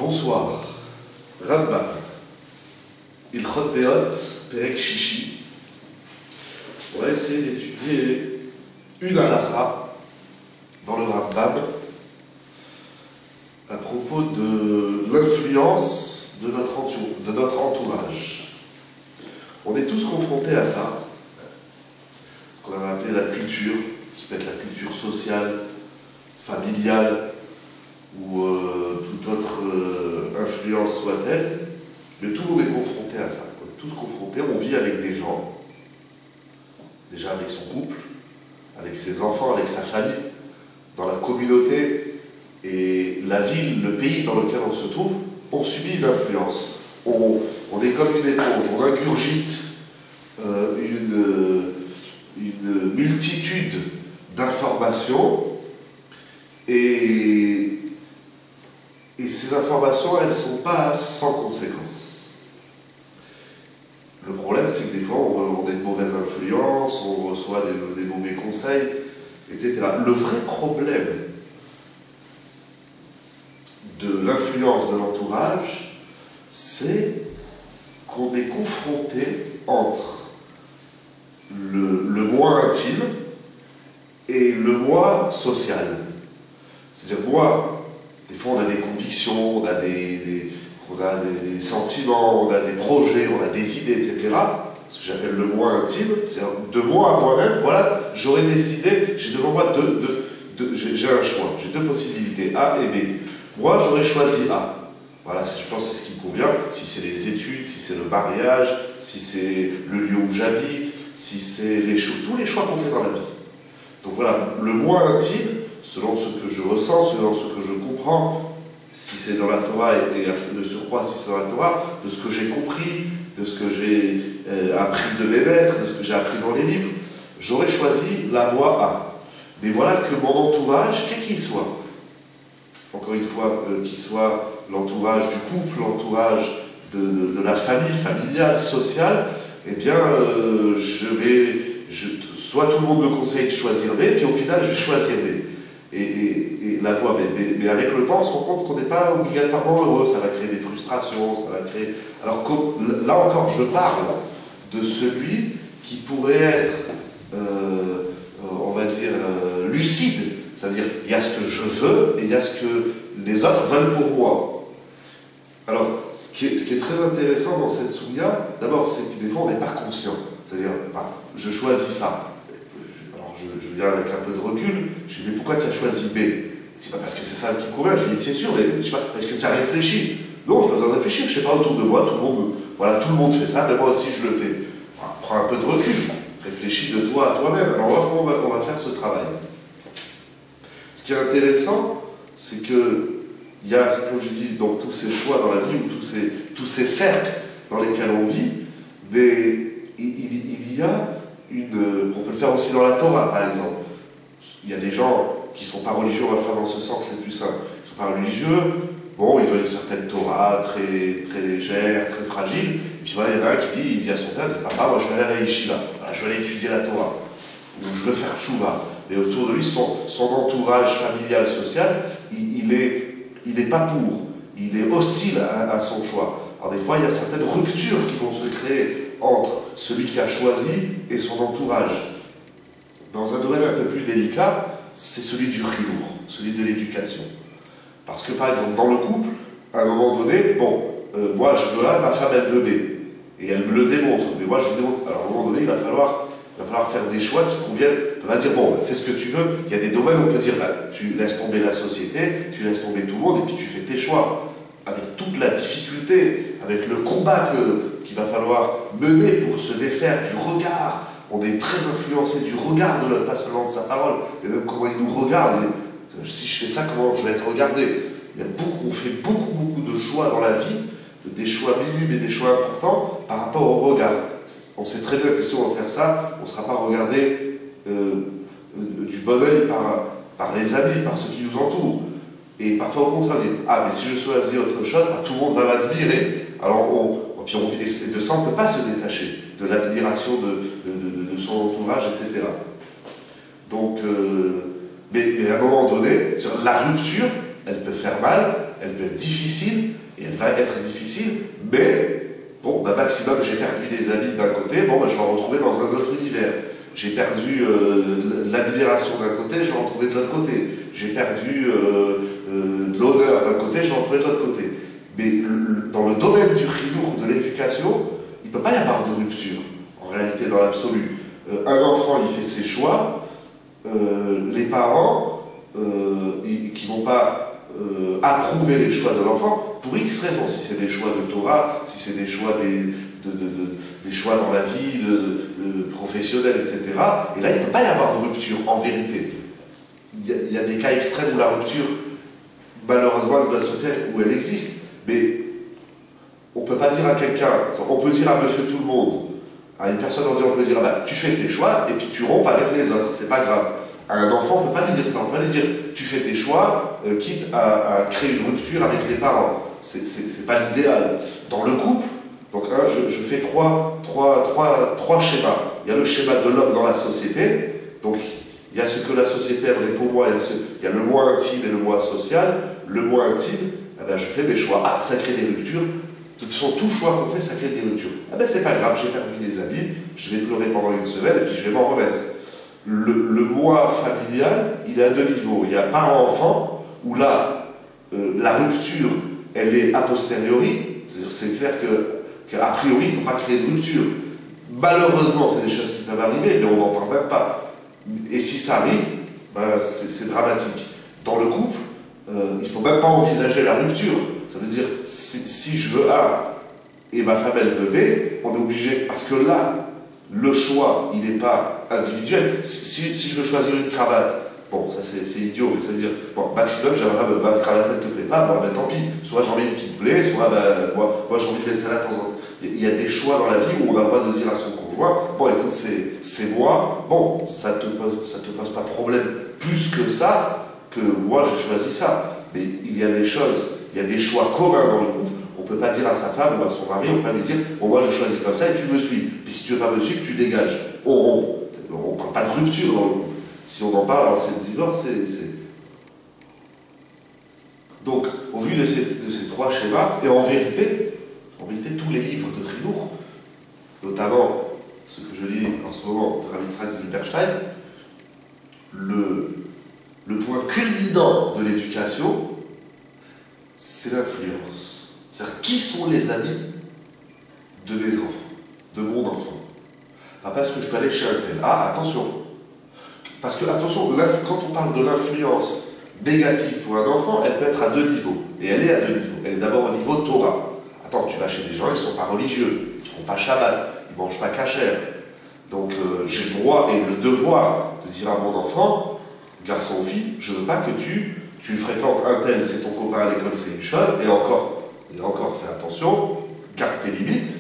Bonsoir. Rambam. Ilchot Deot, Perek Shishi. On va essayer d'étudier une halakha dans le Rambam à propos de l'influence de notre entourage. On est tous confrontés à ça, ce qu'on a appelé la culture, qui peut être la culture sociale, familiale, ou toute autre influence soit-elle, mais tout le monde est confronté à ça. On est tous confrontés, on vit avec des gens, déjà avec son couple, avec ses enfants, avec sa famille, dans la communauté, et la ville, le pays dans lequel on se trouve, on subit une influence. On est comme une éponge, on ingurgite une multitude d'informations, et ces informations, elles ne sont pas sans conséquences. Le problème, c'est que des fois, on a de mauvaises influences, on reçoit des mauvais conseils, etc. Le vrai problème de l'influence de l'entourage, c'est qu'on est confronté entre le moi intime et le moi social. C'est-à-dire, moi, des fois on a des convictions, on a des sentiments, on a des projets, on a des idées, etc. Ce que j'appelle le moi intime, c'est de moi à moi-même, voilà, j'aurais décidé, j'ai devant moi j'ai un choix, j'ai deux possibilités, A et B. Moi, j'aurais choisi A. Voilà, je pense que c'est ce qui me convient. Si c'est les études, si c'est le mariage, si c'est le lieu où j'habite, si c'est tous les choix qu'on fait dans la vie. Donc voilà, le moi intime, selon ce que je ressens, selon ce que je comprends, si c'est dans la Torah et de surcroît, si c'est dans la Torah, de ce que j'ai compris, de ce que j'ai appris de mes maîtres, de ce que j'ai appris dans les livres, j'aurais choisi la voie A. Mais voilà que mon entourage, quel qu'il soit, encore une fois, qu'il soit l'entourage du couple, l'entourage de la famille, familiale, sociale, eh bien, soit tout le monde me conseille de choisir B, puis au final, je vais choisir B. Et la voie, mais avec le temps, on se rend compte qu'on n'est pas obligatoirement heureux, ça va créer des frustrations, ça va créer... Alors là encore, je parle de celui qui pourrait être, on va dire, lucide, c'est-à-dire, il y a ce que je veux, et il y a ce que les autres veulent pour moi. Alors, ce qui est très intéressant dans cette souya, d'abord, c'est que des fois, on n'est pas conscient, c'est-à-dire, je choisis ça. Je viens avec un peu de recul, je dis mais pourquoi tu as choisi B? C'est pas parce que c'est ça qui me convient, je lui dis tiens sûr, mais je sais pas, est-ce que tu as réfléchi? Non, je n'ai pas besoin de réfléchir, je sais pas, autour de moi, tout le monde fait ça, mais moi aussi je le fais. Prends un peu de recul, réfléchis de toi à toi-même, alors on va faire ce travail. Ce qui est intéressant, c'est que il y a, comme je dis, donc tous ces choix dans la vie, ou tous ces cercles dans lesquels on vit, mais il y a on peut le faire aussi dans la Torah, par exemple. Il y a des gens qui ne sont pas religieux, on va le faire dans ce sens, c'est plus simple. Ils ne sont pas religieux, bon, ils veulent une certaine Torah très, très légère, très fragile, et puis voilà, il y en a un qui dit à son père, il dit, papa, moi je vais aller à la yeshiva, voilà, je vais aller étudier la Torah, ou je veux faire tchouva. Mais autour de lui, son entourage familial, social, il n'est pas pour, il est hostile à son choix. Alors des fois, il y a certaines ruptures qui vont se créer entre celui qui a choisi et son entourage. Dans un domaine un peu plus délicat, c'est celui du chidour, celui de l'éducation. Parce que par exemple, dans le couple, à un moment donné, bon, moi je veux A, ma femme elle veut B. Et elle me le démontre, mais moi je lui démontre. Alors à un moment donné, il va falloir faire des choix qui conviennent. On va dire, bon, fais ce que tu veux. Il y a des domaines où on peut dire, tu laisses tomber la société, tu laisses tomber tout le monde, et puis tu fais tes choix. Avec toute la difficulté, avec le combat qu'il va falloir mener pour se défaire du regard. On est très influencé du regard de l'autre, pas seulement de sa parole, mais même comment il nous regarde. Et si je fais ça, comment je vais être regardé? On fait beaucoup de choix dans la vie, des choix minimes et des choix importants par rapport au regard. On sait très bien que si on va faire ça, on ne sera pas regardé du bon œil par les amis, par ceux qui nous entourent. Et parfois au contraire, dire, mais si je choisis autre chose, tout le monde va m'admirer. Alors et de ça, on ne peut pas se détacher de l'admiration de son entourage, etc. Donc, Mais à un moment donné, la rupture, elle peut faire mal, elle peut être difficile, et elle va être difficile, mais bon, bah, maximum, j'ai perdu des amis d'un côté, bon, bah, je vais en retrouver dans un autre univers. J'ai perdu l'admiration d'un côté, je vais en retrouver de l'autre côté. J'ai perdu l'honneur d'un côté, je vais en retrouver de l'autre côté. Mais dans le domaine du chinuch, de l'éducation, il ne peut pas y avoir de rupture, en réalité, dans l'absolu. Un enfant, il fait ses choix, les parents, qui ne vont pas approuver les choix de l'enfant, pour X raisons, si c'est des choix de Torah, si c'est des choix des choix dans la vie professionnelle, etc. Et là, il ne peut pas y avoir de rupture, en vérité. Il y a des cas extrêmes où la rupture, malheureusement, elle doit se faire, où elle existe. Mais on ne peut pas dire à quelqu'un, on peut dire à monsieur tout le monde, à une personne, on peut dire, bah, tu fais tes choix, et puis tu rompes avec les autres, c'est pas grave. À un enfant, on ne peut pas lui dire ça, on peut pas lui dire, tu fais tes choix, quitte à créer une rupture avec les parents. C'est pas l'idéal. Dans le couple, donc je fais trois schémas. Il y a le schéma de l'homme dans la société, donc il y a ce que la société aimerait pour moi, il y a le moi intime et le moi social. Le moi intime, eh ben, je fais mes choix. Ah, ça crée des ruptures. De toute façon, tout choix qu'on fait, ça crée des ruptures. Ah ben c'est pas grave, j'ai perdu des amis, je vais pleurer pendant une semaine et puis je vais m'en remettre. Le moi familial, il est à deux niveaux. Il y a parent-enfant, où là, la rupture, elle est a posteriori. C'est-à-dire, c'est clair qu'a priori, il ne faut pas créer de rupture. Malheureusement, c'est des choses qui peuvent arriver, mais on n'en parle même pas. Et si ça arrive, ben, c'est dramatique. Dans le couple, il ne faut même pas envisager la rupture. Ça veut dire, si je veux A et ma femme elle veut B, on est obligé, parce que là, le choix, il n'est pas individuel. Si je veux choisir une cravate, bon, ça c'est idiot, mais ça veut dire, bon, maximum, j'aimerais, ma cravate elle te plaît pas, bon, ben tant pis, soit j'en mets une qui te plaît, soit ben, moi j'ai envie de mettre ça là de temps en temps. Il y a des choix dans la vie où on a le droit de dire à son conjoint, bon écoute, c'est moi, bon, ça te pose pas problème plus que ça, que moi j'ai choisi ça. Mais il y a des choses, il y a des choix communs dans le couple. On ne peut pas dire à sa femme ou à son mari, on ne peut pas lui dire, bon moi je choisis comme ça et tu me suis. Puis si tu ne veux pas me suivre, tu dégages. On rompt. On ne parle pas de rupture dans le couple. Si on en parle, alors c'est le divorce, Donc, au vu de ces trois schémas, et en vérité, tous les livres de Chinuch, notamment ce que je lis en ce moment de Rav Yitzhak Zilberstein, le point culminant de l'éducation, c'est l'influence. C'est-à-dire, qui sont les amis de mes enfants, de mon enfant? Pas parce que je peux aller chez un tel. Ah, attention. Parce que, attention, quand on parle de l'influence négative pour un enfant, elle peut être à deux niveaux. Et elle est à deux niveaux. Elle est d'abord au niveau Torah. Attends, tu vas chez des gens, ils ne sont pas religieux, ils ne font pas Shabbat, ils ne mangent pas kasher. Donc, j'ai le droit et le devoir de dire à mon enfant, garçon ou fille, je ne veux pas que tu fréquentes un tel, c'est ton copain à l'école, c'est une chose, et encore, fais attention, garde tes limites,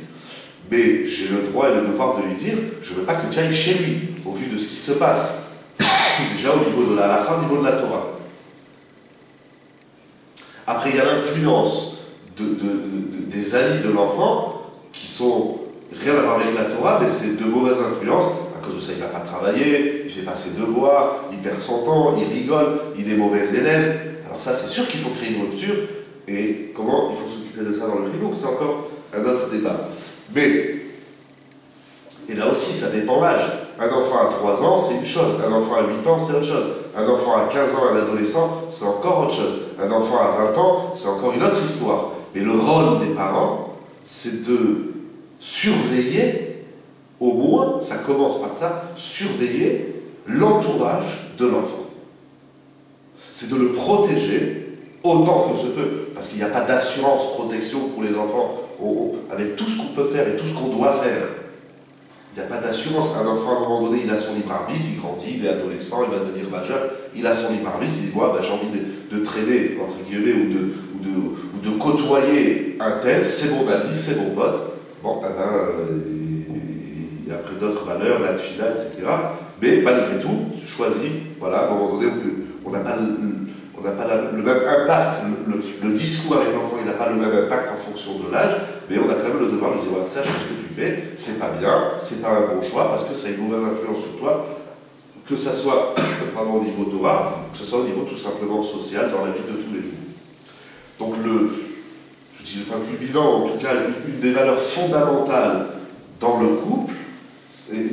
mais j'ai le droit et le devoir de lui dire, je ne veux pas que tu ailles chez lui, au vu de ce qui se passe. Déjà au niveau de la halakha, au niveau de la Torah. Après, il y a l'influence des amis de l'enfant, qui sont rien à voir avec la Torah, mais c'est de mauvaises influences. À cause de ça, il ne va pas travailler, il ne fait pas ses devoirs, il perd son temps, il rigole, il est mauvais élève. Alors ça, c'est sûr qu'il faut créer une rupture. Et comment il faut s'occuper de ça dans le Chinuch, c'est encore un autre débat. Mais, et là aussi, ça dépend l'âge. Un enfant à 3 ans, c'est une chose. Un enfant à 8 ans, c'est autre chose. Un enfant à 15 ans, un adolescent, c'est encore autre chose. Un enfant à 20 ans, c'est encore une autre histoire. Mais le rôle des parents, c'est de surveiller, au moins, ça commence par ça, surveiller l'entourage de l'enfant. C'est de le protéger autant que se peut, parce qu'il n'y a pas d'assurance protection pour les enfants, avec tout ce qu'on peut faire et tout ce qu'on doit faire. Il n'y a pas d'assurance. Un enfant, à un moment donné, il a son libre arbitre, il grandit, il est adolescent, il va devenir majeur, il a son libre arbitre, il dit, moi, ben, j'ai envie de traîner, entre guillemets, ou de côtoyer un tel, c'est mon ami, c'est mon pote. Bon, il y a après d'autres valeurs, la finale, etc. Mais malgré tout, tu choisis, voilà, à un moment donné, on n'a pas le même impact, le discours avec l'enfant, il n'a pas le même impact en fonction de l'âge, mais on a quand même le devoir de dire, voilà, sache ce que tu fais, c'est pas bien, c'est pas un bon choix, parce que ça a une mauvaise influence sur toi, que ça soit au niveau Torah, que ce soit au niveau tout simplement social, dans la vie de tous les jours. Donc je dis le point culminant, en tout cas, une des valeurs fondamentales dans le couple,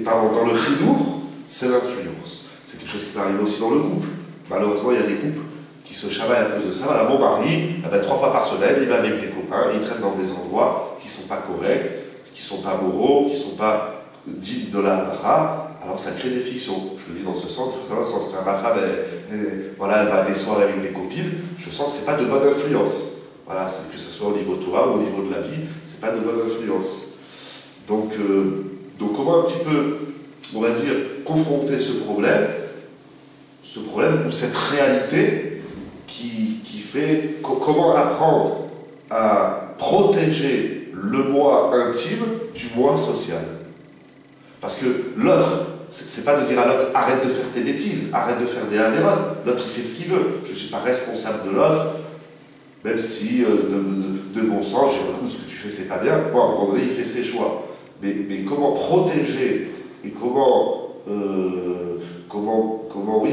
dans le chidour, c'est l'influence. C'est quelque chose qui peut arriver aussi dans le couple. Malheureusement, il y a des couples qui se chamaillent à cause de ça. Voilà, mon mari, 3 fois par semaine, il va avec des copains, il traîne dans des endroits qui ne sont pas corrects, qui ne sont pas moraux, qui ne sont pas dignes de la halakha. Alors ça crée des fictions. Je le dis dans ce sens, il faut savoir, si c'est un halakha, voilà, elle va à des soirées avec des copines, je sens que ce n'est pas de bonne influence. Voilà, que ce soit au niveau Torah ou au niveau de la vie, ce n'est pas de bonne influence. Donc comment un petit peu, on va dire, confronter ce problème ou cette réalité qui fait comment apprendre à protéger le moi intime du moi social. Parce que l'autre, c'est pas de dire à l'autre arrête de faire tes bêtises, arrête de faire des avérotes, l'autre il fait ce qu'il veut, je ne suis pas responsable de l'autre, même si de bon sens, j'ai beaucoup ce que tu fais c'est pas bien, bon, à un moment donné il fait ses choix. Mais comment protéger et comment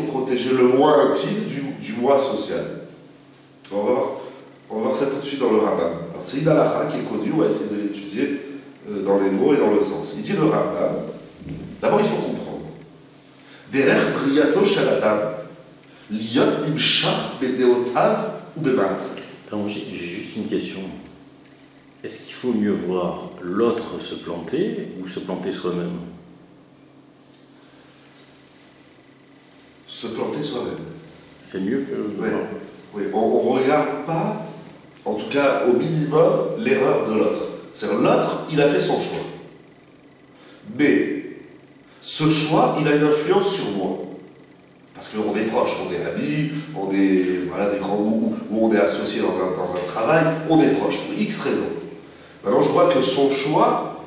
protéger le moi intime du moi social. On va voir ça tout de suite dans le Rambam. Alors c'est une halakha qui est connue, on va essayer de l'étudier dans les mots et dans le sens. Il dit le Rambam, d'abord il faut comprendre. Derech briyato shel adam, liot nimshach bedeotav ou bema'asav. J'ai juste une question. Est-ce qu'il faut mieux voir l'autre se planter ou se planter soi-même? Se planter soi-même. C'est mieux que... Oui, on ne regarde pas, en tout cas au minimum, l'erreur de l'autre. C'est-à-dire l'autre, il a fait son choix. Mais ce choix, il a une influence sur moi. Parce qu'on est proches, on est amis, on est des grands groupes, ou on est associé dans un travail, on est proches pour X raisons. Maintenant, je vois que son choix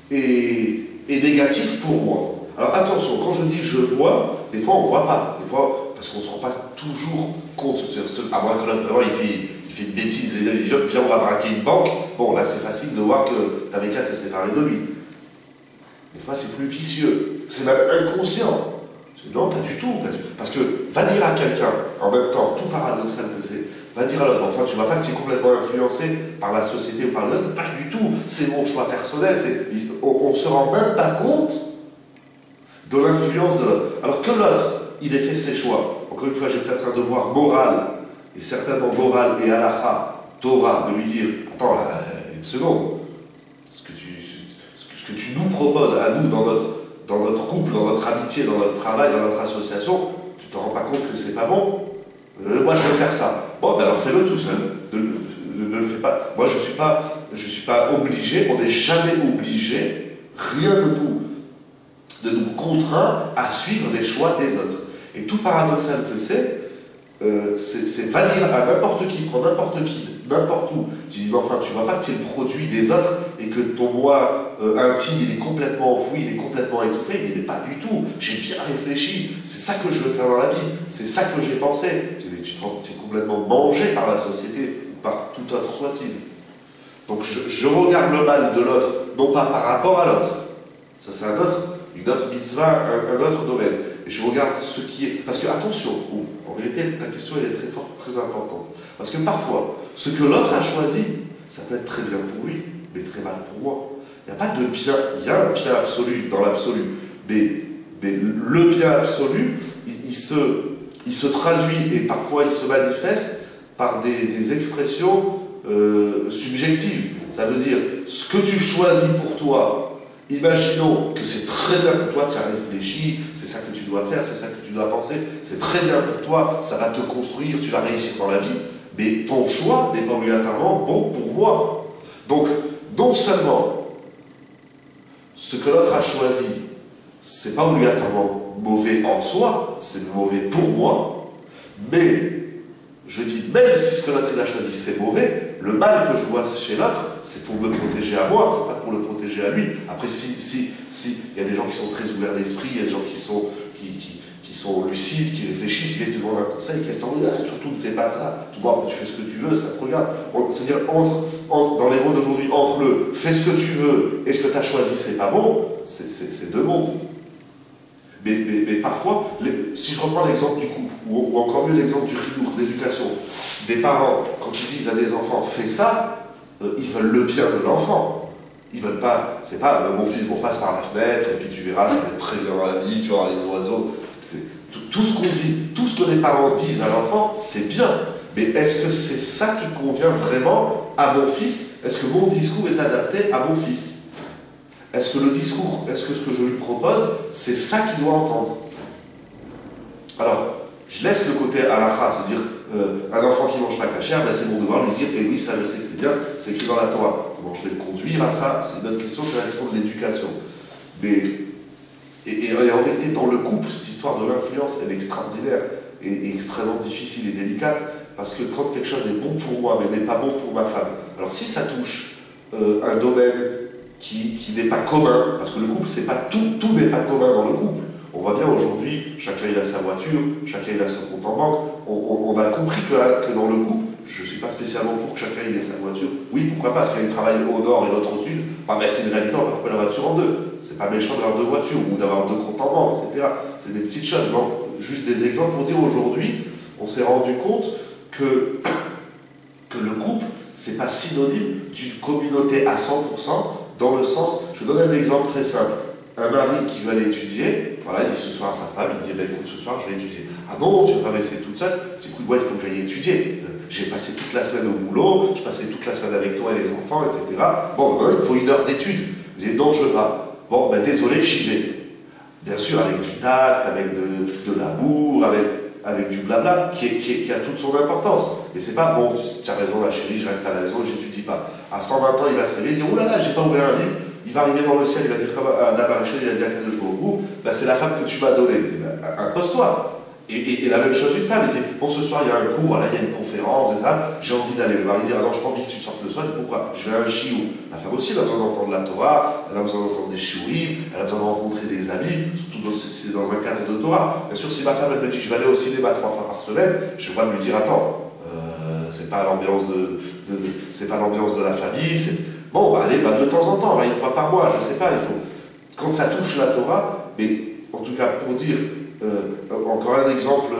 est négatif pour moi. Alors attention, quand je dis je vois, des fois on ne voit pas. Des fois, parce qu'on ne se rend pas toujours compte. À moins que l'autre, vraiment, il fait une bêtise, et il dit viens, on va braquer une banque. Bon, là, c'est facile de voir que tu avais qu'à te séparer de lui. Des fois, c'est plus vicieux. C'est même inconscient. Non, pas du tout. Parce que va dire à quelqu'un, en même temps, tout paradoxal que c'est, va dire à l'autre, enfin, tu ne vois pas que tu es complètement influencé par la société ou par les autres, pas du tout, c'est mon choix personnel, on ne se rend même pas compte de l'influence de l'autre. Alors que l'autre, il ait fait ses choix, encore une fois, j'ai peut-être un devoir moral, et certainement moral et halakha, Torah, de lui dire, attends, là, une seconde, ce que tu nous proposes à nous dans notre couple, dans notre amitié, dans notre travail, dans notre association, tu ne te rends pas compte que c'est pas bon. Moi, je veux faire ça. Bon, ben alors fais-le tout seul. Ne le fais pas. Moi, je suis pas obligé, on n'est jamais obligé, rien de nous contraint à suivre les choix des autres. Et tout paradoxal que c'est va dire à n'importe qui, prends n'importe qui, n'importe où. Tu dis, mais enfin, tu ne vois pas que tu es le produit des autres et que ton moi intime, il est complètement enfoui, il est complètement étouffé. Il n'est pas du tout. J'ai bien réfléchi. C'est ça que je veux faire dans la vie. C'est ça que j'ai pensé. Tu es complètement mangé par la société ou par tout autre soit-il. Donc je regarde le mal de l'autre, non pas par rapport à l'autre. Ça, c'est une autre mitzvah, un autre domaine. Et je regarde ce qui est... Parce que, attention, en vérité, ta question, elle est très forte, très importante. Parce que parfois, ce que l'autre a choisi, ça peut être très bien pour lui, mais très mal pour moi. Il n'y a pas de bien, il y a un bien absolu dans l'absolu. Mais le bien absolu, il se traduit et parfois il se manifeste par des expressions subjectives. Ça veut dire, ce que tu choisis pour toi, imaginons que c'est très bien pour toi, tu as réfléchi, c'est ça que tu dois faire, c'est ça que tu dois penser, c'est très bien pour toi, ça va te construire, tu vas réussir dans la vie, mais ton choix n'est pas obligatoirement bon pour moi. Donc, non seulement ce que l'autre a choisi, c'est pas obligatoirement mauvais en soi, c'est mauvais pour moi, mais je dis, même si ce que l'autre a choisi c'est mauvais, le mal que je vois chez l'autre, c'est pour me protéger à moi, c'est pas pour le protéger à lui. Après, si, il y a des gens qui sont très ouverts d'esprit, il y a des gens qui sont lucides, qui réfléchissent, ils te demandent un conseil, qu'est-ce que tu en dis? Surtout ne fais pas ça, tu fais ce que tu veux, ça te regarde. C'est-à-dire, dans les mots d'aujourd'hui, entre le fais ce que tu veux et ce que tu as choisi, c'est pas bon, c'est deux mondes. Mais parfois, si je reprends l'exemple du couple, ou encore mieux l'exemple du chinour, d'éducation, des parents, quand ils disent à des enfants, fais ça, ils veulent le bien de l'enfant. Ils veulent pas, c'est pas, mon fils, bon, passe par la fenêtre, et puis tu verras, ça va être très bien dans la vie, tu vas voir les oiseaux. Tout ce qu'on dit, tout ce que les parents disent à l'enfant, c'est bien. Mais est-ce que c'est ça qui convient vraiment à mon fils? Est-ce que mon discours est adapté à mon fils? Est-ce que le discours, est-ce que ce que je lui propose, c'est ça qu'il doit entendre? Alors, je laisse le côté halakha, c'est-à-dire un enfant qui ne mange pas cachère, ben c'est mon devoir de lui dire, et oui, ça je sais que c'est bien, c'est écrit dans la Torah. Comment je vais le conduire à ça? C'est une autre question, c'est la question de l'éducation. Mais, et en vérité, dans le couple, cette histoire de l'influence, elle est extraordinaire et extrêmement difficile et délicate, parce que quand quelque chose est bon pour moi, mais n'est pas bon pour ma femme, alors si ça touche un domaine qui n'est pas commun, parce que le couple, c'est pas tout n'est pas commun dans le couple. On voit bien aujourd'hui, chacun il a sa voiture, chacun il a son compte en banque. On a compris que dans le couple, je ne suis pas spécialement pour que chacun il ait sa voiture. Oui, pourquoi pas, s'il y a un travail au nord et l'autre au sud, bah, ben, c'est une réalité, on va couper la voiture en deux. C'est pas méchant d'avoir deux voitures ou d'avoir deux comptes en banque, etc. C'est des petites choses. Non, juste des exemples pour dire aujourd'hui, on s'est rendu compte que le couple, c'est pas synonyme d'une communauté à 100%, dans le sens, je vous donne un exemple très simple. Un mari qui veut aller étudier, voilà, il dit ce soir à sa femme, il dit, ben, écoute, ce soir je vais étudier. Ah non, tu ne vas pas me laisser toute seule. Je dis, écoute, moi il faut que j'aille étudier. J'ai passé toute la semaine au boulot, je passais toute la semaine avec toi et les enfants, etc. Bon, ben, il faut 1 heure d'études. Je dis, non, je ne veux pas. Bon, ben désolé, j'y vais. Bien sûr, avec du tact, avec de l'amour, avec du blabla, qui a toute son importance. Mais c'est pas, bon, tu as raison, la chérie, je reste à la maison, j'étudie pas. À 120 ans, il va se réveiller, il dit, oh là là, j'ai pas ouvert un livre. Il va arriver dans le ciel, il va dire comme Adam Maréchal, il a dit à Kadosh Baruch Hu, ben, c'est la femme que tu m'as donnée. Ben, impose-toi. Et la même chose une femme, il dit, bon, ce soir il y a un cours, voilà, il y a une conférence, j'ai envie d'aller. Le mari dit, ah non, je n'ai pas envie que tu sortes le soir, pourquoi? Je vais à un shiur. La femme aussi, elle a besoin d'entendre la Torah, elle a besoin d'entendre des shiurim, elle a besoin de rencontrer des amis, surtout c'est dans un cadre de Torah. Bien sûr, si ma femme, elle me dit, je vais aller au cinéma 3 fois par semaine, je vais pas lui dire, attends, c'est pas l'ambiance c'est pas l'ambiance de la famille, bon, bah, allez, va de temps en temps, va 1 fois par mois, je sais pas, il faut. Quand ça touche la Torah, mais en tout cas pour dire, encore un exemple,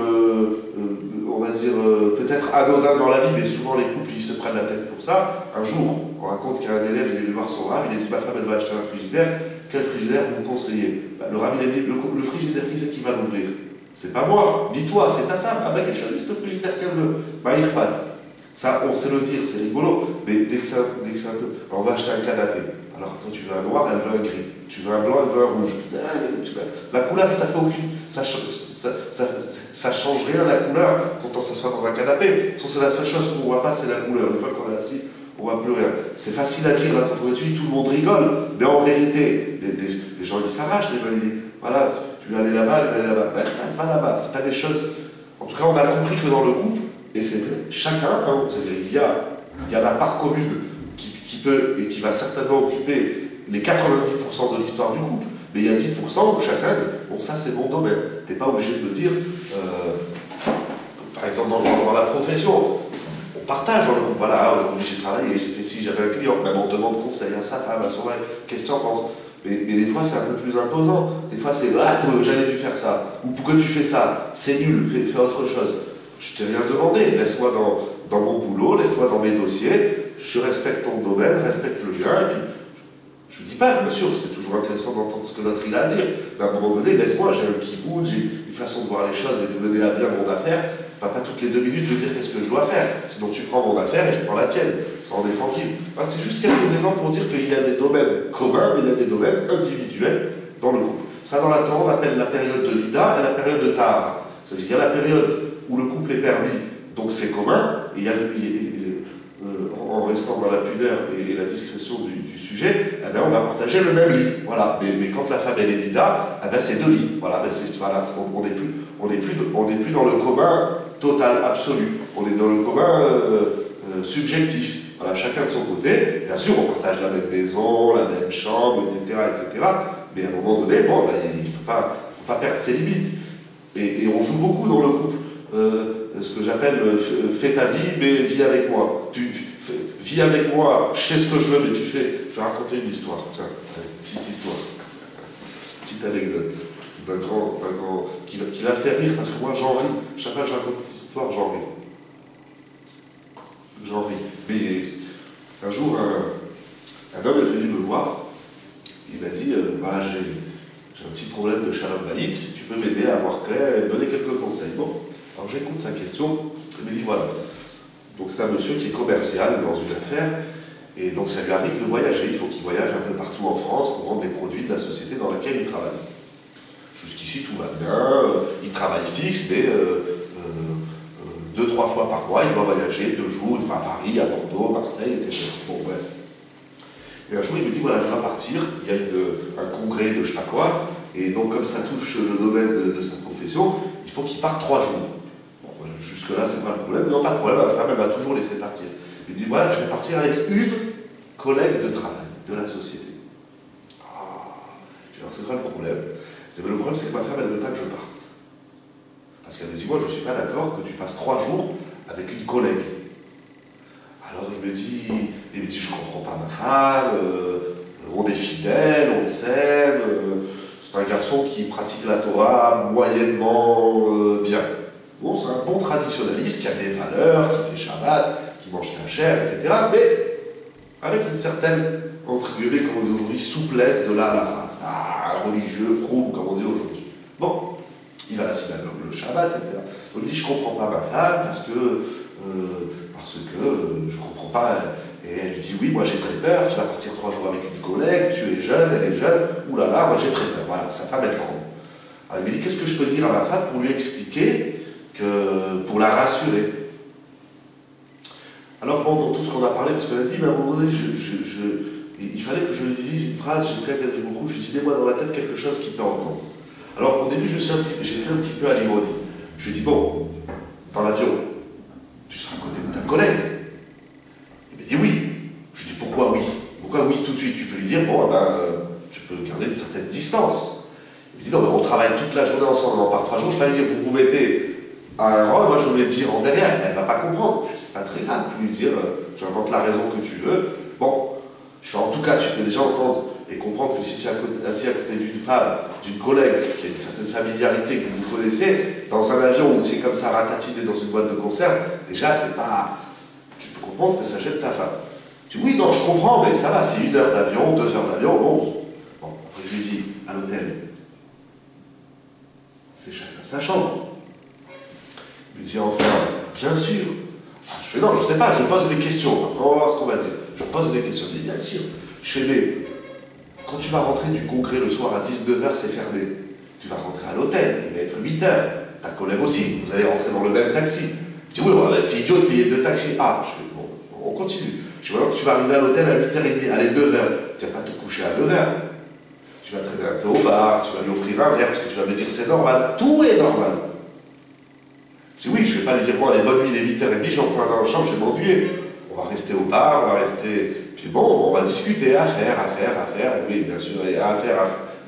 on va dire, peut-être anodin dans la vie, mais souvent les couples ils se prennent la tête pour ça. Un jour, on raconte qu'il y a un élève, il est venu voir son rab, il a dit, ma femme elle va acheter un frigidaire, quel frigidaire vous me conseillez? Le rab il a dit, le frigidaire, qui c'est qui va l'ouvrir? C'est pas moi, dis-toi, c'est ta femme, avec qu'elle choisit ce frigidaire qu'elle veut. Bah, il repart. Ça, on sait le dire, c'est rigolo, mais dès que c'est un peu. Alors, on va acheter un canapé. Alors, toi, tu veux un noir, elle veut un gris. Tu veux un blanc, elle veut un rouge. La couleur, ça fait aucune. Ça change rien, la couleur, quand on s'assoit dans un canapé. C'est la seule chose qu'on ne voit pas, c'est la couleur. Une fois qu'on est assis, on ne voit plus rien. C'est facile à dire, là, quand on étudie, tout le monde rigole. Mais en vérité, les gens, ils s'arrachent. Les gens, ils disent, voilà, tu veux aller là-bas, elle va aller là-bas. Ben, va là-bas. C'est pas des choses. En tout cas, on a compris que dans le couple, et c'est vrai, chacun, hein, c'est-à-dire il y a la part commune qui peut et qui va certainement occuper les 90% de l'histoire du couple, mais il y a 10% où chacun, bon ça c'est mon domaine. Tu n'es pas obligé de me dire, par exemple dans la profession, on partage dans le couple, voilà, aujourd'hui j'ai travaillé, j'ai fait ci, j'avais un client, même on demande conseil à sa femme, à son mari, qu'est-ce que tu en penses? Mais des fois c'est un peu plus imposant, des fois c'est, ah j'avais dû faire ça, ou pourquoi tu fais ça? C'est nul, fais autre chose. Je t'ai rien demandé, laisse-moi dans mon boulot, laisse-moi dans mes dossiers, je respecte ton domaine, respecte le mien, et puis je ne dis pas, bien sûr, c'est toujours intéressant d'entendre ce que l'autre il a à dire, mais à un moment donné, laisse-moi, j'ai un kivoud, j'ai une façon de voir les choses et de mener à bien mon affaire, pas toutes les 2 minutes me dire qu'est-ce que je dois faire, sinon tu prends mon affaire et je prends la tienne, ça en est tranquille. Enfin, c'est juste quelques exemples pour dire qu'il y a des domaines communs, mais il y a des domaines individuels dans le couple. Ça, dans la Torah, on appelle la période de l'Ida et la période de Tahara. C'est-à-dire qu'il y a la période où le couple est permis, donc c'est commun, et en restant dans la pudeur et la discrétion du sujet, eh bien, on va partager le même lit. Voilà. Mais quand la femme elle est nida, eh bien, c'est 2 lits. Voilà. On n'est plus dans le commun total, absolu. On est dans le commun subjectif. Voilà, chacun de son côté. Bien sûr, on partage la même maison, la même chambre, etc., etc. Mais à un moment donné, bon, ben, il ne faut pas perdre ses limites. Et on joue beaucoup dans le couple. Ce que j'appelle fais ta vie, mais vis avec moi. Vis avec moi, je fais ce que je veux, mais je vais raconter une histoire. Tiens, petite histoire. Petite anecdote. qui va faire rire, parce que moi j'en ris. Chaque fois que je raconte cette histoire, j'en ris. J'en ris. Mais un jour, un homme est venu me voir. Il m'a dit voilà, j'ai un petit problème de shalom bayit, si tu peux m'aider à voir clair et me donner quelques conseils. Bon, alors j'écoute sa question. Il me dit voilà. Donc c'est un monsieur qui est commercial dans une affaire. Et donc ça lui arrive de voyager. Il faut qu'il voyage un peu partout en France pour vendre les produits de la société dans laquelle il travaille. Jusqu'ici, tout va bien, il travaille fixe, mais 2-3 fois par mois, il doit voyager 2 jours, une fois à Paris, à Bordeaux, Marseille, etc. Bon, bref. Et un jour, il me dit, voilà, je dois partir, il y a un congrès de je sais pas quoi, et donc comme ça touche le domaine de sa profession, il faut qu'il parte 3 jours. Bon, voilà, jusque-là, c'est pas le problème, non, pas de problème, ma femme, elle m'a toujours laissé partir. Il me dit, voilà, je vais partir avec une collègue de travail de la société. Ah, alors c'est quoi le problème? Le problème, c'est que ma femme, elle ne veut pas que je parte. Parce qu'elle me dit, moi, je ne suis pas d'accord que tu passes 3 jours avec une collègue. Alors il me dit, je ne comprends pas ma femme, on est fidèles, on s'aime, c'est un garçon qui pratique la Torah moyennement bien. Bon, c'est un bon traditionnaliste qui a des valeurs, qui fait Shabbat, qui mange cachère, etc. Mais avec une certaine, entre guillemets, comme on dit aujourd'hui, souplesse de la halakha. Religieux, froum, comme on dit aujourd'hui. Bon, il va à la synagogue le Shabbat, etc. Donc il dit, je ne comprends pas ma femme parce que je ne comprends pas. Et elle lui dit, oui, moi j'ai très peur, tu vas partir 3 jours avec une collègue, tu es jeune, elle est jeune, oulala, moi j'ai très peur. Voilà, sa femme, elle tremble. Alors il me dit, qu'est-ce que je peux dire à ma femme pour lui expliquer, pour la rassurer? Alors bon, dans tout ce qu'on a parlé, de ce qu'on a dit, mais à un moment donné, il fallait que je lui dise une phrase, j'ai pris beaucoup, je lui ai dit, mets-moi dans la tête quelque chose qu'il peut entendre. Alors au début, j'ai pris un petit peu à l'ironie. Je lui ai dit, bon, dans l'avion, tu seras à côté de ta collègue. Il m'a dit oui. Je lui ai dit, pourquoi oui? Pourquoi oui tout de suite? Tu peux lui dire, bon, tu peux garder une certaine distance. Il me dit, non, mais on travaille toute la journée ensemble, on en part 3 jours, je peux lui dire, vous vous mettez à un rang, moi je me mets 10 rangs derrière. Elle ne va pas comprendre. Je sais pas très grave, tu peux lui dire, tu inventes la raison que tu veux. Bon. En tout cas, tu peux déjà entendre et comprendre que si tu es assis à côté d'une femme, d'une collègue qui a une certaine familiarité que vous connaissez, dans un avion où c'est comme ça ratatiné dans une boîte de conserve, déjà, c'est pas. Tu peux comprendre que ça gêne ta femme. Tu dis oui, non, je comprends, mais ça va, c'est 1 heure d'avion, 2 heures d'avion, bon. Après, je lui dis, à l'hôtel, c'est chacun sa chambre. Il me dit enfin, bien sûr. Ah, je fais non, je sais pas, je pose des questions. Après, on va voir ce qu'on va dire. Je pose des questions. Mais bien sûr. Je fais, mais quand tu vas rentrer du congrès le soir à 19h, c'est fermé. Tu vas rentrer à l'hôtel, il va être 8h. Ta collègue aussi, vous allez rentrer dans le même taxi. Je dis, oui, c'est idiot de payer 2 taxis. Ah, je fais, bon, on continue. Je dis, maintenant que tu vas arriver à l'hôtel à 8h30, allez, 9h. Tu vas pas te coucher à 9h. Tu vas traîner un peu au bar, tu vas lui offrir un verre, parce que tu vas me dire, c'est normal. Tout est normal. Je dis, oui, je ne vais pas lui dire, bon, allez, bonne nuit, il est 8h30, j'en fais un dans la chambre, je vais m'ennuyer. On va rester au bar, on va rester. Puis bon, on va discuter, affaire. Oui, bien sûr, il y a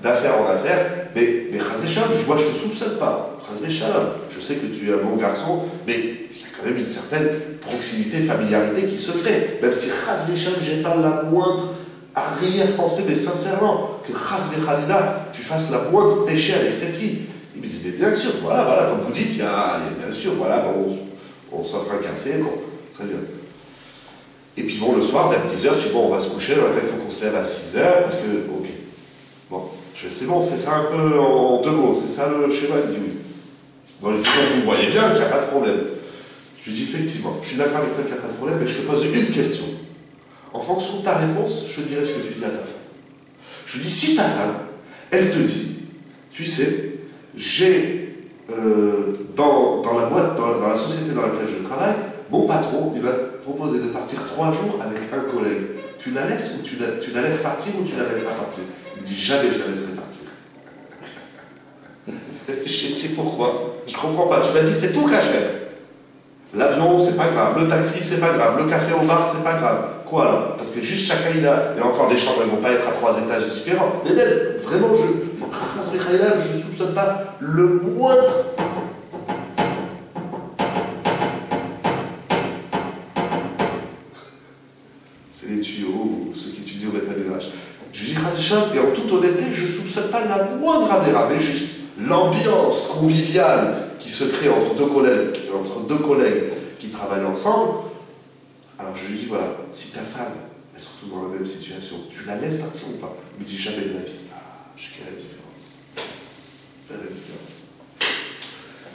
d'affaire en affaire. Mais Chazvé Shalom, moi je ne te soupçonne pas. Chazvé Shalom, je sais que tu es un bon garçon, mais il y a quand même une certaine proximité, familiarité qui se crée. Même si Chazvé Shalom, je n'ai pas la moindre arrière-pensée, mais sincèrement, que Chazvé Khalila, tu fasses la moindre péché avec cette fille. Il me dit, mais bien sûr, voilà, comme vous dites, il y a bien sûr, voilà, bon, on s'offre un café, bon, très bien. Et puis bon, le soir, vers 10h, tu dis, bon, on va se coucher, le matin, il faut qu'on se lève à 6h, parce que, ok. Bon, je fais, c'est bon, c'est ça un peu en 2 mots, c'est ça le schéma? Il dit oui. Bon, les filles, vous voyez bien qu'il n'y a pas de problème. Je lui dis, effectivement, je suis d'accord avec toi qu'il n'y a pas de problème, mais je te pose une question. En fonction de ta réponse, je te dirai ce que tu dis à ta femme. Je lui dis, si ta femme, elle te dit, tu sais, j'ai, dans la boîte, dans la société dans laquelle je travaille, mon patron, il va te proposer de partir 3 jours avec un collègue. Tu la laisses ou tu la laisses partir ou tu la laisses pas partir? Il me dit, jamais je la laisserai partir. Je sais pourquoi. Je comprends pas. Tu m'as dit, c'est tout caché. L'avion, c'est pas grave. Le taxi, c'est pas grave. Le café au bar, c'est pas grave. Quoi alors? Parce que juste chacun il a. Et encore, les chambres, elles vont pas être à 3 étages différents. Mais même, vraiment, je soupçonne pas le moindre. C'est les tuyaux, ceux qui étudient au Beth Midrash. Je dis Chazé Shalom, et en toute honnêteté, je ne soupçonne pas la moindre avéra, mais juste l'ambiance conviviale qui se crée entre deux collègues qui travaillent ensemble, alors je lui dis, voilà, si ta femme, elle se retrouve dans la même situation, tu la laisses partir ou pas? Il me dit, jamais de la vie. Ah, quelle est la différence? Quelle est la différence?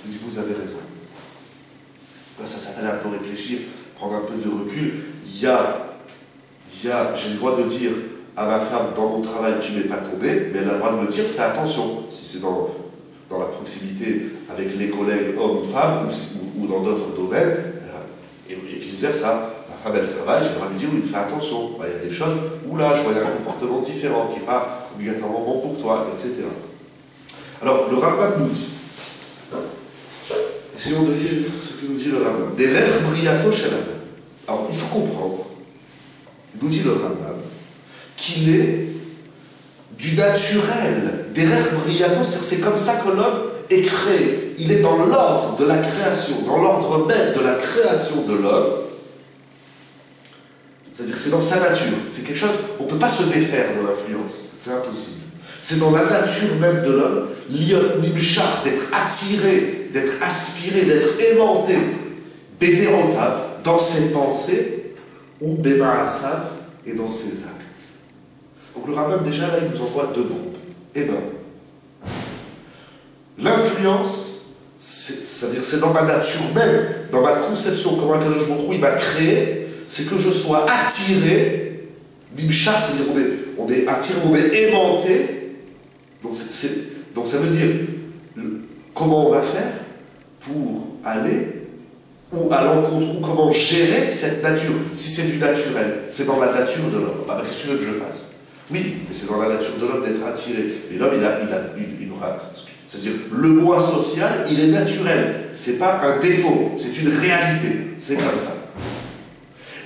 Il dit, vous avez raison. Là, ça s'appelle un peu réfléchir, prendre un peu de recul. J'ai le droit de dire à ma femme, dans mon travail, tu mets pas ton nez, mais elle a le droit de me dire, fais attention. Si c'est dans la proximité avec les collègues hommes ou femmes, ou dans d'autres domaines, et vice-versa. Ma femme, elle travaille, j'ai le droit de lui dire, oui, fais attention. Il y a des choses où là, je vois un comportement différent, qui n'est pas obligatoirement bon pour toi, etc. Alors, le Rambam nous dit, essayons de lire ce que nous dit le Rambam. Des rêves briato chez l'âme. Alors, il faut comprendre, il nous dit le Rambam, qu'il est du naturel. Des rêves briato, c'est comme ça que l'homme est créé. Il est dans l'ordre de la création, dans l'ordre même de la création de l'homme. C'est-à-dire c'est dans sa nature. C'est quelque chose, on ne peut pas se défaire de l'influence. C'est impossible. C'est dans la nature même de l'homme, l'imchar, d'être attiré, d'être aspiré, d'être aimanté, bédérotav, dans ses pensées, ou bémaasav, et dans ses actes. Donc le Rambam, déjà, là, il nous envoie deux bombes énormes. L'influence, c'est-à-dire c'est dans ma nature même, dans ma conception, comment Akadosh Baruch Hu il m'a créé, c'est que je sois attiré, l'imchar, c'est-à-dire on est attiré, on est aimanté. Donc ça veut dire comment on va faire pour aller ou à l'encontre, ou comment gérer cette nature. Si c'est du naturel, c'est dans la nature de l'homme. Bah, qu'est-ce que tu veux que je fasse? Oui, mais c'est dans la nature de l'homme d'être attiré. Et l'homme, il aura... C'est-à-dire, le moi social, il est naturel. C'est pas un défaut, c'est une réalité. C'est comme ça.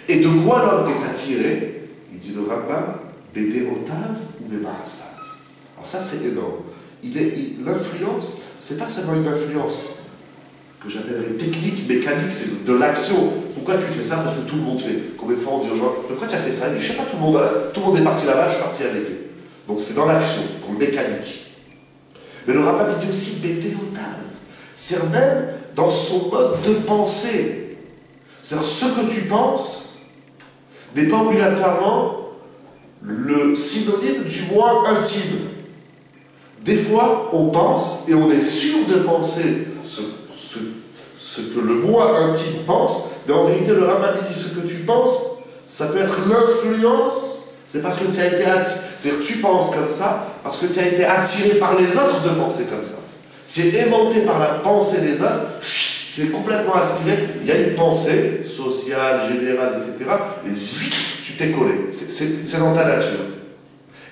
Et de quoi l'homme est attiré? Il dit le Rambam, Bédéotav ou Bémaasav. Alors ça, c'est énorme. L'influence, c'est pas seulement une influence que j'appellerais technique, mécanique, c'est de l'action. Pourquoi tu fais ça? Parce que tout le monde fait. Combien de fois on dit aux gens, pourquoi tu as fait ça? Il dit, je sais pas, tout le monde est parti là-bas, je suis parti avec eux. Donc c'est dans l'action, dans le mécanique. Mais le Rambam dit aussi Bédéotav. C'est même dans son mode de pensée. C'est-à-dire, ce que tu penses n'est pas obligatoirement le synonyme du moi intime. Des fois, on pense, et on est sûr de penser ce que le moi intime pense, mais en vérité, le Rambam dit ce que tu penses, ça peut être l'influence. C'est parce que tu as été attiré, c'est-à-dire tu penses comme ça, parce que tu as été attiré par les autres de penser comme ça. Tu es aimanté par la pensée des autres, tu es complètement aspiré, il y a une pensée sociale, générale, etc. Et tu t'es collé. C'est dans ta nature.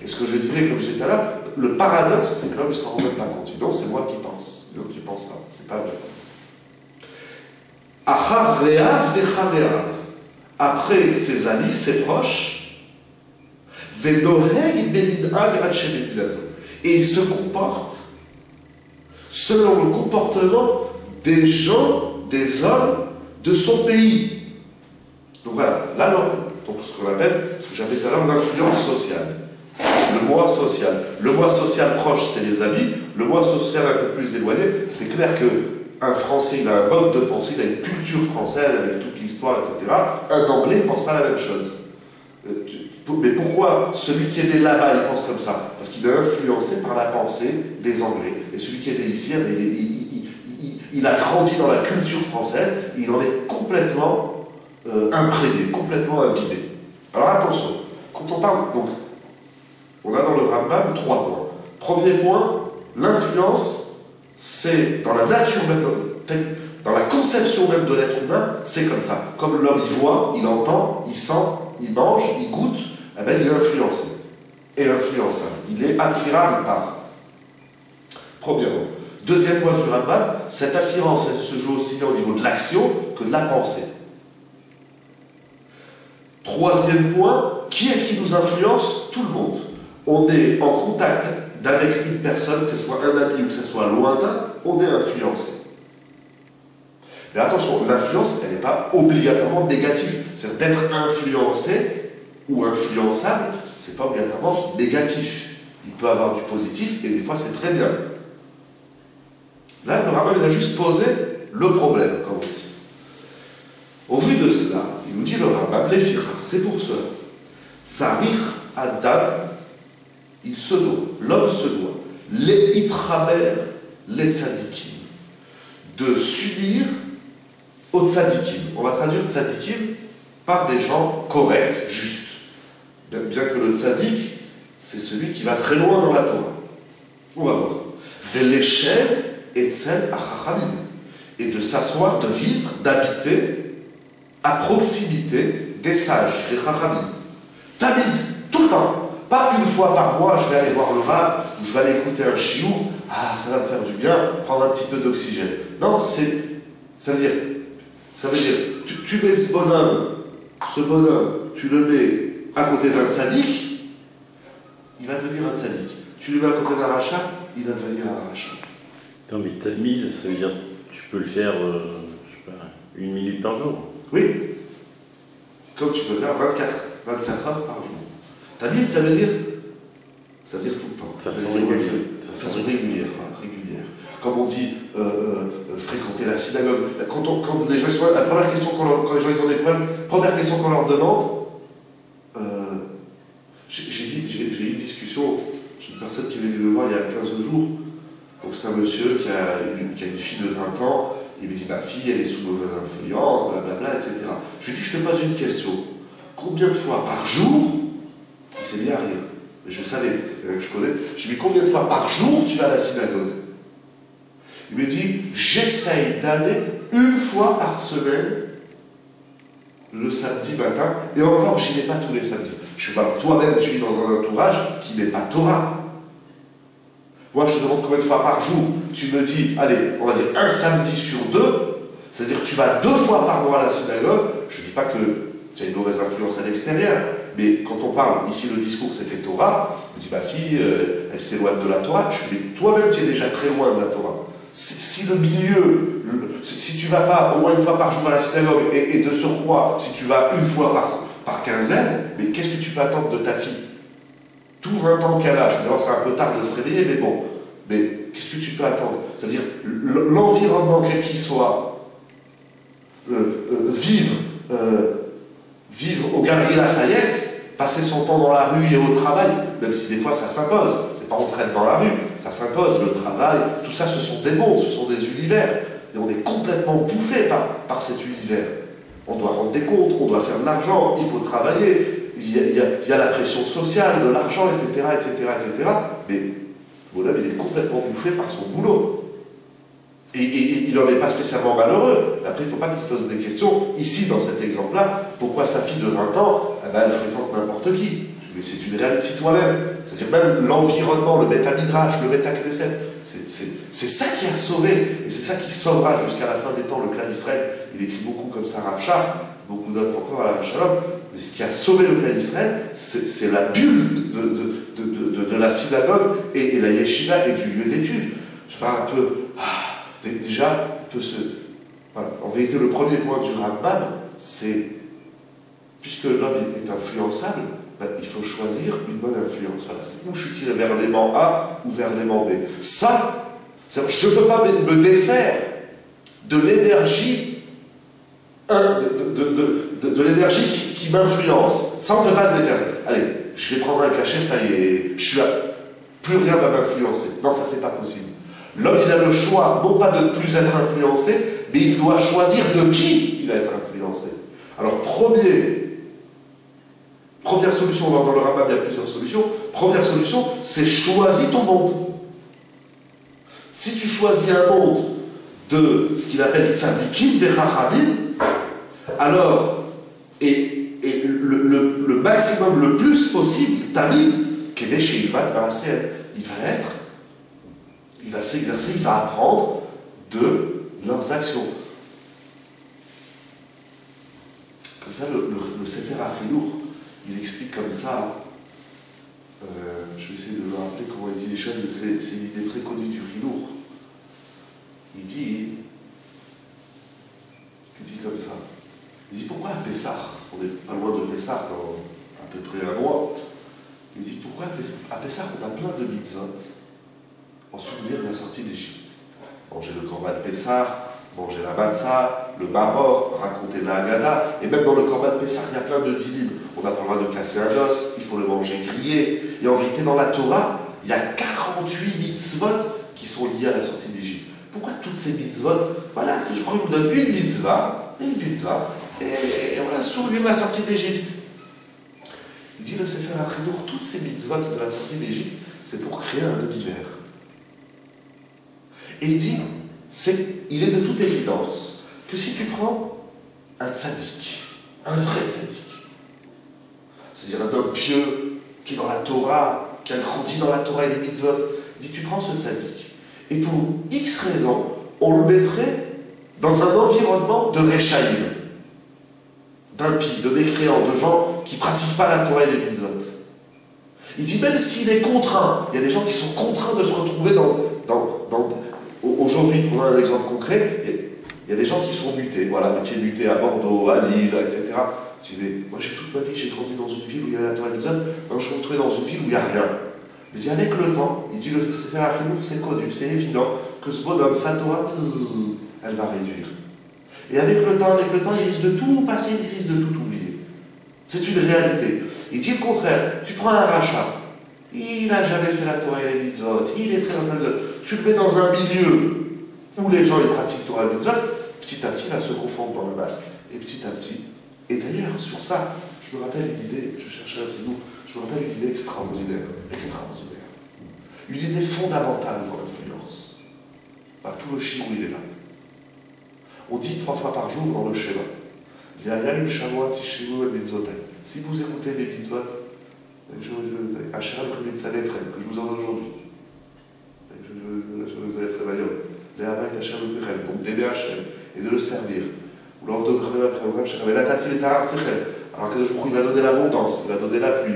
Et ce que je disais, comme je disais tout à l'heure, le paradoxe, c'est que l'homme ne s'en rend même pas compte. Non, c'est moi qui pense. Non, tu ne penses pas. C'est pas vrai. Achar re'av ve'chave'av. Après ses amis, ses proches, et il se comporte selon le comportement des gens, des hommes de son pays. Donc voilà, là, donc ce qu'on appelle, ce que j'appelais tout à l'heure, l'influence sociale. Le moi social. Le moi social proche, c'est les amis. Le moi social un peu plus éloigné, c'est clair qu'un Français, il a un mode de pensée, il a une culture française avec toute l'histoire, etc. Un Anglais ne pense pas la même chose. Mais pourquoi celui qui est né là-bas, il pense comme ça? Parce qu'il est influencé par la pensée des Anglais. Et celui qui est né ici, il a grandi dans la culture française, il en est complètement imprégné, complètement imbibé. Alors attention, quand on parle, donc, on a dans le Rambam 3 points. Premier point, l'influence, c'est dans la nature même, dans la conception même de l'être humain, c'est comme ça. Comme l'homme, il voit, il entend, il sent, il mange, il goûte, eh bien, il est influencé. Et influençable. Il est attirable par. Premièrement. Deuxième point du Rambam, cette attirance, elle se joue aussi bien au niveau de l'action que de la pensée. Troisième point, qui est-ce qui nous influence? Tout le monde. On est en contact avec une personne, que ce soit un ami ou que ce soit lointain, on est influencé. Mais attention, l'influence, elle n'est pas obligatoirement négative. C'est-à-dire d'être influencé ou influençable, c'est pas obligatoirement négatif. Il peut avoir du positif et des fois c'est très bien. Là, le Rambam, il a juste posé le problème, comme on dit. Au vu de cela, il nous dit le Rambam, les firar, c'est pour cela. Tsarich Adam, il se doit, l'homme se doit, les itramer, les tzadikim, de s'unir aux tzadikim. On va traduire tzadikim par des gens corrects, justes. Bien que le tzadik, c'est celui qui va très loin dans la Torah. On va voir. Ve'leshev etzel achachamim. Et de s'asseoir, de vivre, d'habiter à proximité des sages, des chachamim. Tamid, tout le temps. Pas une fois par mois, je vais aller voir le Rav, ou je vais aller écouter un chiour, ah, ça va me faire du bien, prendre un petit peu d'oxygène. Non, ça veut dire, tu mets ce bonhomme, tu le mets à côté d'un tzaddik, il va devenir un tzaddik. Tu le mets à côté d'un rachat, il va devenir un rachat. Non, mais tamid, ça veut dire que tu peux le faire, je sais pas, 1 minute par jour. Oui. Comme tu peux le faire 24 heures par jour. Tamid, ça veut dire tout le temps. De façon régulière. De façon régulière, voilà, régulière. Comme on dit, fréquenter la synagogue. Quand les gens sont là, la première question quand les gens ont des problèmes, première question qu'on leur demande, j'ai eu une discussion, j'ai une personne qui est venue me voir il y a 15 jours. Donc c'est un monsieur qui a une fille de 20 ans, il me dit ma fille elle est sous mauvaise influence, blablabla, etc. Je lui dis je te pose une question. Combien de fois par jour, il s'est mis à rire, mais je savais, c'est quelqu'un que je connais, je lui dis combien de fois par jour tu vas à la synagogue? Il me dit j'essaye d'aller 1 fois par semaine le samedi matin, et encore j'y vais pas tous les samedis. Je suis pas, toi-même tu vis dans un entourage qui n'est pas Torah. Moi je te demande combien de fois par jour, tu me dis, allez, on va dire 1 samedi sur 2, c'est-à-dire que tu vas 2 fois par mois à la synagogue. Je ne dis pas que tu as une mauvaise influence à l'extérieur, mais quand on parle, ici le discours c'était Torah, je dis ma fille, elle s'éloigne de la Torah, je dis toi-même tu es déjà très loin de la Torah. Si le milieu, si tu ne vas pas au moins 1 fois par jour à la synagogue, et de surcroît, si tu vas 1 fois par quinzaine, mais qu'est-ce que tu peux attendre de ta fille? Tout 20 ans qu'elle a, je veux dire, c'est un peu tard de se réveiller, mais bon, mais qu'est-ce que tu peux attendre? C'est-à-dire, l'environnement quel qu'il soit, vivre au Galeries Lafayette, passer son temps dans la rue et au travail, même si des fois ça s'impose, c'est pas on traîne dans la rue, ça s'impose, le travail, tout ça ce sont des mondes, ce sont des univers, et on est complètement bouffé par cet univers. On doit rendre des comptes, on doit faire de l'argent, il faut travailler, il y a la pression sociale, de l'argent, etc., mais le bonhomme, il est complètement bouffé par son boulot. Et il n'en est pas spécialement malheureux. Après, il ne faut pas qu'il se pose des questions. Ici, dans cet exemple-là, pourquoi sa fille de 20 ans, eh ben, elle fréquente n'importe qui? Mais c'est une réalité toi-même. C'est-à-dire même l'environnement, le Beth-Midrash, le Beth-Knesset, c'est ça qui a sauvé, et c'est ça qui sauvera jusqu'à la fin des temps le clan d'Israël. Il écrit beaucoup comme ça, Rav Shach, beaucoup d'autres encore à la Shalom. Mais ce qui a sauvé le clan d'Israël, c'est la bulle de la synagogue et la yeshiva et du lieu d'étude. Enfin, un peu... déjà, voilà. En vérité, le premier point du Rambam, c'est, puisque l'homme est influençable, ben, il faut choisir une bonne influence. Voilà. Où je suis tiré vers l'aimant A ou vers l'aimant B. Ça, je ne peux pas me défaire de l'énergie de l'énergie qui m'influence. Ça, on ne peut pas se défaire. Allez, je vais prendre un cachet, ça y est, plus rien ne va m'influencer. Non, ça, c'est pas possible. L'homme, il a le choix, non pas de ne plus être influencé, mais il doit choisir de qui il va être influencé. Alors, première solution, dans le Rambam, il y a plusieurs solutions. Première solution, c'est choisis ton monde. Si tu choisis un monde de ce qu'il appelle tzadikim vechachamim, alors, et le maximum, le plus possible, tamid, kedesh ilmad ba'aseh, il va s'exercer, il va apprendre de leurs actions. Comme ça, le Sefer HaChinuch, il explique comme ça, je vais essayer de me rappeler comment il dit les choses, mais c'est une idée très connue du Chinuch. Il dit comme ça, il dit pourquoi à Pessah, on n'est pas loin de Pessah dans à peu près un mois, il dit pourquoi à Pessah on a plein de mitzvot en souvenir de la sortie d'Égypte. manger le Korban Pessah, manger la matzah, le maror, raconter la Haggadah, et même dans le Korban Pessah, il y a plein de dinim. On n'a pas le droit de casser un os, il faut le manger grillé. Et en vérité, dans la Torah, il y a 48 mitzvot qui sont liés à la sortie d'Égypte. Pourquoi toutes ces mitzvot? Voilà, que je vous donne une mitzvah, et voilà, souvenir la sortie d'Égypte. Il dit le Sefer HaChinuch, toutes ces mitzvot de la sortie d'Égypte, c'est pour créer un univers. Et il dit, il est de toute évidence que si tu prends un tzaddik, un vrai tzaddik, c'est-à-dire un homme pieux qui est dans la Torah, qui a grandi dans la Torah et les mitzvot, dit tu prends ce tzaddik, et pour X raisons, on le mettrait dans un environnement de Rechaïm, d'impies, de mécréants, de gens qui ne pratiquent pas la Torah et les mitzvot. Il dit même s'il est contraint, il y a des gens qui sont contraints de se retrouver aujourd'hui, prenons un exemple concret, il y a des gens qui sont mutés, voilà, métier muté à Bordeaux, à Lille, etc. Il dit, mais moi j'ai toute ma vie, j'ai grandi dans une ville où il y avait la Torah et les mitzvot, maintenant je me retrouve dans une ville où il n'y a rien. Il dit avec le temps, il dit le Sefer HaChinuch, c'est connu, c'est évident que ce bonhomme, sa Torah, elle va réduire. Et avec le temps, il risque de tout passer, il risque de tout oublier. C'est une réalité. Il dit le contraire, tu prends un rachat, il n'a jamais fait la Torah et les mitzvot, il est très en train de... Tu le mets dans un milieu où les gens ils pratiquent Torah et mitzvot, petit à petit, il va se confondre dans la masse, et petit à petit. Et d'ailleurs, sur ça, je me rappelle une idée, je cherchais un signe, je me rappelle une idée extraordinaire. Une idée fondamentale dans l'influence. Bah, tout le chirou, il est là. On dit 3 fois par jour dans le schéma. Si vous écoutez mes mitzvot, que je vous en donne aujourd'hui, donc d'aimer Hachem et de le servir. Alors que il va donner l'abondance, il va donner la pluie,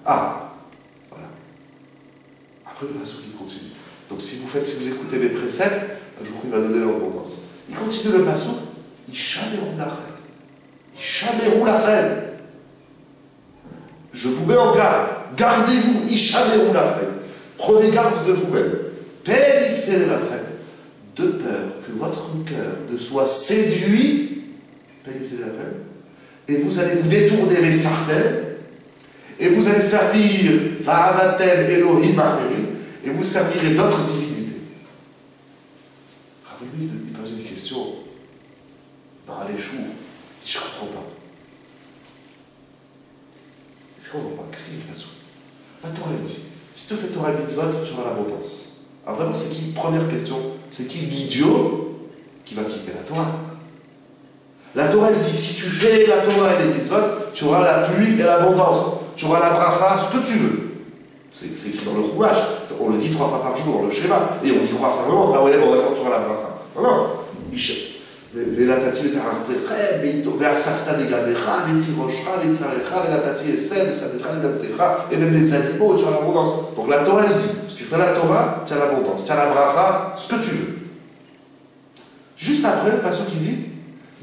ah, voilà. Après le passage qui continue. Donc si vous écoutez mes préceptes, je vous prie, il va donner l'abondance. Il continue le passage, je vous mets en garde, gardez-vous, prenez garde de vous-même. De peur que votre cœur ne soit séduit, et vous allez vous détourner les sartènes, et vous allez servir Va'avatem Elohim Acherim, et vous servirez d'autres divinités. Rappelez-vous, il pose une question dans les choux. Il dit, je ne comprends pas. Je ne comprends pas. Qu'est-ce qu'il dit là-dessous? La Torah dit, si tu fais Torah et mitzvot, tu auras l'abondance. Alors vraiment, c'est qui, première question, c'est qui l'idiot qui va quitter la Torah? La Torah, elle dit, si tu fais la Torah et les mitzvot, tu auras la pluie et l'abondance. Tu auras la bracha, ce que tu veux. C'est écrit dans le Chumash. On le dit 3 fois par jour dans le schéma. Et on y croit fermement. Ah ouais, bon d'accord, tu auras la bracha. Non, non. ולנתתי את ארצכם, ואספת נגדיך, ותירושך, וצריך, ונתתי אסם, ושדך לבנתך, et même les animaux, tu as l'abondance. Donc la Torah, elle dit, si tu fais la Torah, tu as l'abondance, tu as la bracha, ce que tu veux. Juste après, le passage qui dit,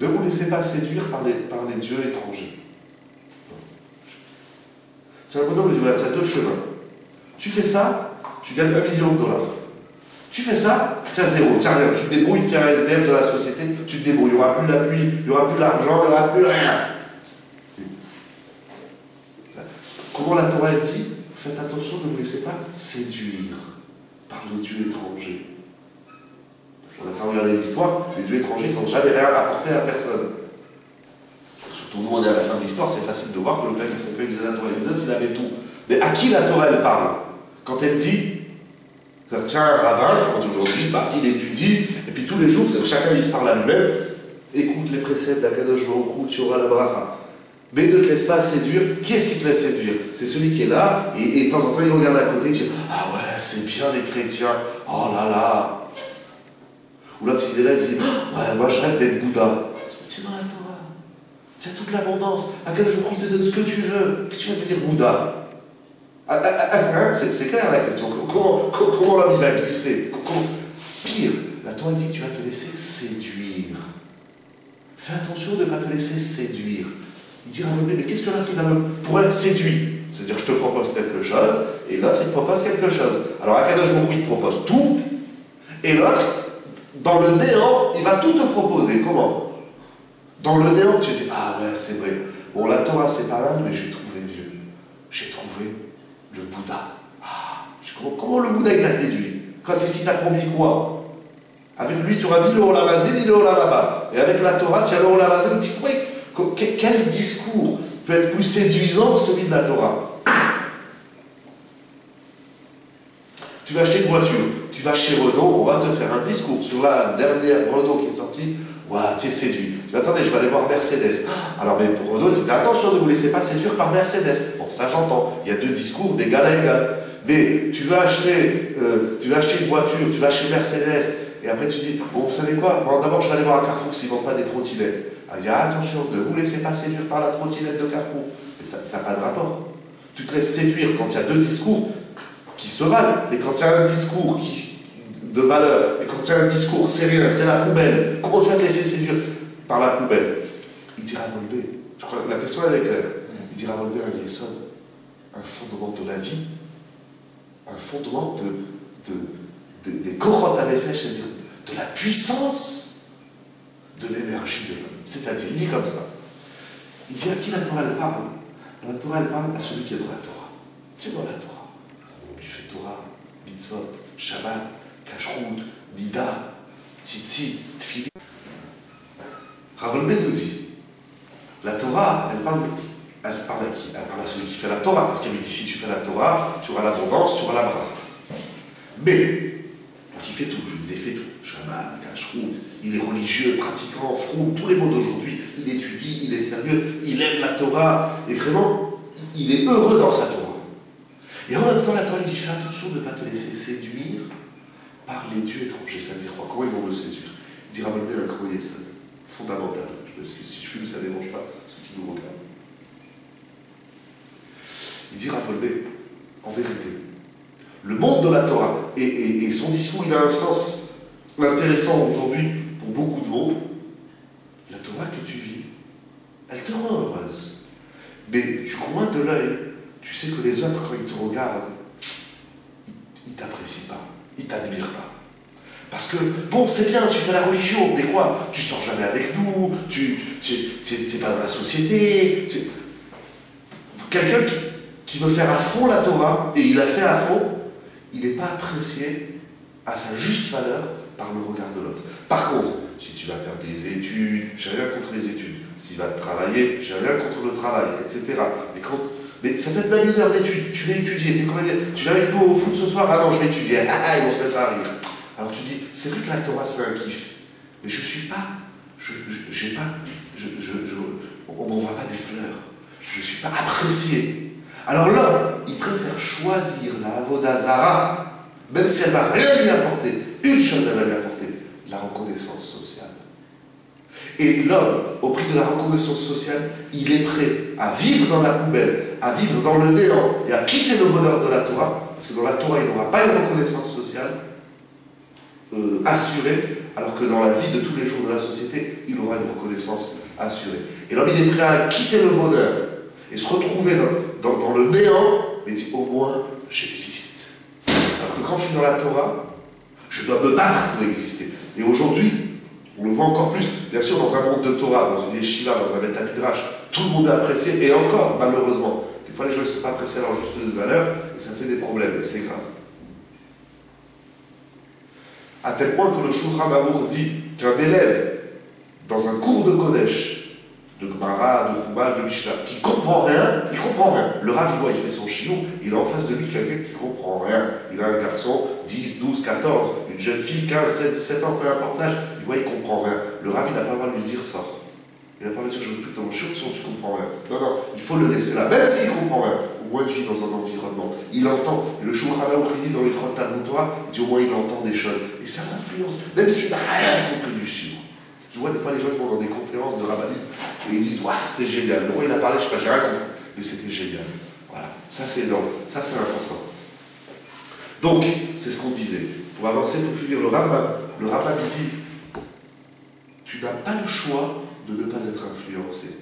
ne vous laissez pas séduire par les dieux étrangers. C'est un bonhomme, il dit, voilà, tu as 2 chemins. Tu fais ça, tu gagnes $1 million. Tu fais ça, tu as 0, tu n'as rien. Tu te débrouilles, tu es un SDF de la société, tu te débrouilles. Il n'y aura plus la pluie, il n'y aura plus l'argent, il n'y aura plus rien. Comment la Torah dit? Faites attention, ne vous laissez pas séduire par les dieux étrangers. On a qu'à regarder l'histoire, les dieux étrangers, ils n'ont jamais rien apporté à personne. Surtout nous, on est à la fin de l'histoire, c'est facile de voir que le gars qui s'appelle la Torah et les autres, il avait tout. Mais à qui la Torah, elle parle? Quand elle dit, tiens, un rabbin, on dit aujourd'hui, bah, il étudie, et puis tous les jours, chacun il se parle à lui-même, écoute les préceptes d'Akadosh Baruch Hu, tu auras la bracha. Mais ne te laisse pas séduire. Qui est-ce qui se laisse séduire? C'est celui qui est là, et de temps en temps, il regarde à côté, il dit, ah ouais, c'est bien les chrétiens, oh là là. Ou l'autre, il est là, il dit, ouais, moi je rêve d'être Bouddha. Tu es dans la Torah, tu as toute l'abondance, Akadosh Baruch Hu te donne ce que tu veux, que tu vas te dire Bouddha. C'est clair la question. Comment l'homme va glisser? Pire, la Torah dit tu vas te laisser séduire. Fais attention de ne pas te laisser séduire. Il dira mais qu'est-ce que l'homme pour être séduit? c'est-à-dire je te propose quelque chose, et l'autre il te propose quelque chose. Alors Akadosh Baruch Hu il te propose tout, et l'autre, dans le néant, il va tout te proposer. Comment? Dans le néant, tu te dis, ah ouais, c'est vrai. Bon, la Torah c'est pas mal, mais j'ai trouvé mieux. J'ai trouvé le Bouddha. Ah, comment le Bouddha il t'a réduit? Qu'est-ce qu'il t'a promis quoi? Avec lui, tu auras dit le Olam Hazé, dit le Olam Haba. Et avec la Torah, tu as le Olam Hazé. Quel discours peut être plus séduisant que celui de la Torah? Tu vas acheter une voiture, tu vas chez Renault, on va te faire un discours sur la dernière Renault qui est sortie. Ouah, tu es séduit. Tu dis, attendez, je vais aller voir Mercedes. Alors, mais pour Renault, tu dis, attention, ne vous laissez pas séduire par Mercedes. Bon, ça j'entends. Il y a deux discours d'égal à égal. Mais tu vas acheter une voiture, tu vas chez Mercedes, et après tu dis, bon, vous savez quoi? Bon, d'abord, je vais aller voir à Carrefour s'ils ne vendent pas des trottinettes. Elle dit, attention, ne vous laissez pas séduire par la trottinette de Carrefour. Mais ça n'a pas de rapport. Tu te laisses séduire quand il y a deux discours qui se valent, mais quand il y a un discours de valeur, et quand il y a un discours sérieux, c'est la poubelle, comment tu vas te laisser séduire par la poubelle? Il dira Volbé, je crois que la question elle est claire, il dira Volbé un yesod, un fondement de la vie, un fondement des korot à nefesh, c'est-à-dire de la puissance de l'énergie de l'homme. C'est-à-dire, il dit comme ça, il dit à qui la Torah elle parle? La Torah elle parle à celui qui est dans la Torah. C'est dans la Torah. Tu fais Torah, mitzvot, Shabbat, Kashrut, Nida, Tzitzit, Tfili. Ravolbé nous dit, la Torah, elle parle à qui? Elle parle à celui qui fait la Torah, parce qu'il dit, si tu fais la Torah, tu auras l'abondance, tu auras la bracha. Mais, qui fait tout, je disais, fait tout. Shabbat, Kashrut, il est religieux, pratiquant, froum, tous les mots d'aujourd'hui, il étudie, il est sérieux, il aime la Torah, et vraiment, il est heureux dans sa Torah. Et en même temps, la Torah lui dit, fais attention de ne pas te laisser séduire par les dieux étrangers. C'est-à-dire quoi? Comment ils vont me séduire? Il dira même un croyé, ça, fondamental. Parce que si je fume, ça ne dérange pas ceux qui nous regardent. Il dit, Ravolbé, en vérité, le monde de la Torah et son discours, il a un sens intéressant aujourd'hui pour beaucoup de monde. La Torah que tu vis, elle te rend heureuse. Mais du coin de l'œil, tu sais que les autres, quand ils te regardent, ils ne t'apprécient pas, ils ne t'admirent pas. Parce que, bon, c'est bien, tu fais la religion, mais quoi? Tu sors jamais avec nous, tu n'es pas dans la société. Quelqu'un qui veut faire à fond la Torah, et il la fait à fond, il n'est pas apprécié à sa juste valeur par le regard de l'autre. Par contre, si tu vas faire des études, j'ai rien contre les études. S'il va travailler, j'ai rien contre le travail, etc. Mais ça peut être même une heure d'études. Tu vas étudier, tu vas avec nous au foot ce soir, ah non, je vais étudier, ils vont se mettre à rire. Alors tu dis, c'est vrai que la Torah c'est un kiff, mais je suis pas, on m'envoie pas des fleurs, je suis pas apprécié. Alors l'homme, il préfère choisir la Avodah Zara, même si elle va rien lui apporter, une chose elle va lui apporter, la reconnaissance sociale. Et l'homme, au prix de la reconnaissance sociale, il est prêt à vivre dans la poubelle, à vivre dans le néant et à quitter le bonheur de la Torah, parce que dans la Torah, il n'aura pas une reconnaissance sociale assurée, alors que dans la vie de tous les jours de la société, il aura une reconnaissance assurée. Et l'homme, il est prêt à quitter le bonheur et se retrouver dans le néant, mais il dit, au moins, j'existe. Alors que quand je suis dans la Torah, je dois me battre pour exister. Et aujourd'hui, on le voit encore plus, bien sûr, dans un monde de Torah, dans une yeshiva, dans un Beth Midrash, tout le monde est apprécié, et encore, malheureusement. Des fois, les gens ne sont pas appréciés à leur juste valeur, et ça fait des problèmes, et c'est grave. À tel point que le Shulchan Aruch dit qu'un élève, dans un cours de Kodesh, de Gemara, de Chumash, de Mishnah, qui ne comprend rien, il comprend rien. Le Rav, il voit, il fait son chiour, il a en face de lui quelqu'un qui ne comprend rien. Il a un garçon, 10, 12, 14, une jeune fille, 15, 16, 17 ans, peu importe l'âge, il voit, il ne comprend rien. Le Rav, il n'a pas le droit de lui dire, sors. Il n'a pas le droit de dire, je veux plus ton chiour, sinon tu ne comprends rien. Non, non, il faut le laisser là, même s'il ne comprend rien. Au moins, il vit dans un environnement. Il entend, et le Shulchan Aruch dit dans les trois Talmud Torah, il dit, au moins, il entend des choses. Et ça l'influence, même s'il n'a rien compris du chiour. Je vois des fois les gens qui vont dans des conférences de rabbinim et ils disent waouh, c'était génial. Le roi il a parlé, je sais pas, j'ai rien compris, mais c'était génial. Voilà, ça c'est énorme, ça c'est important. Donc, c'est ce qu'on disait. Pour avancer, pour finir le Rambam dit tu n'as pas le choix de ne pas être influencé.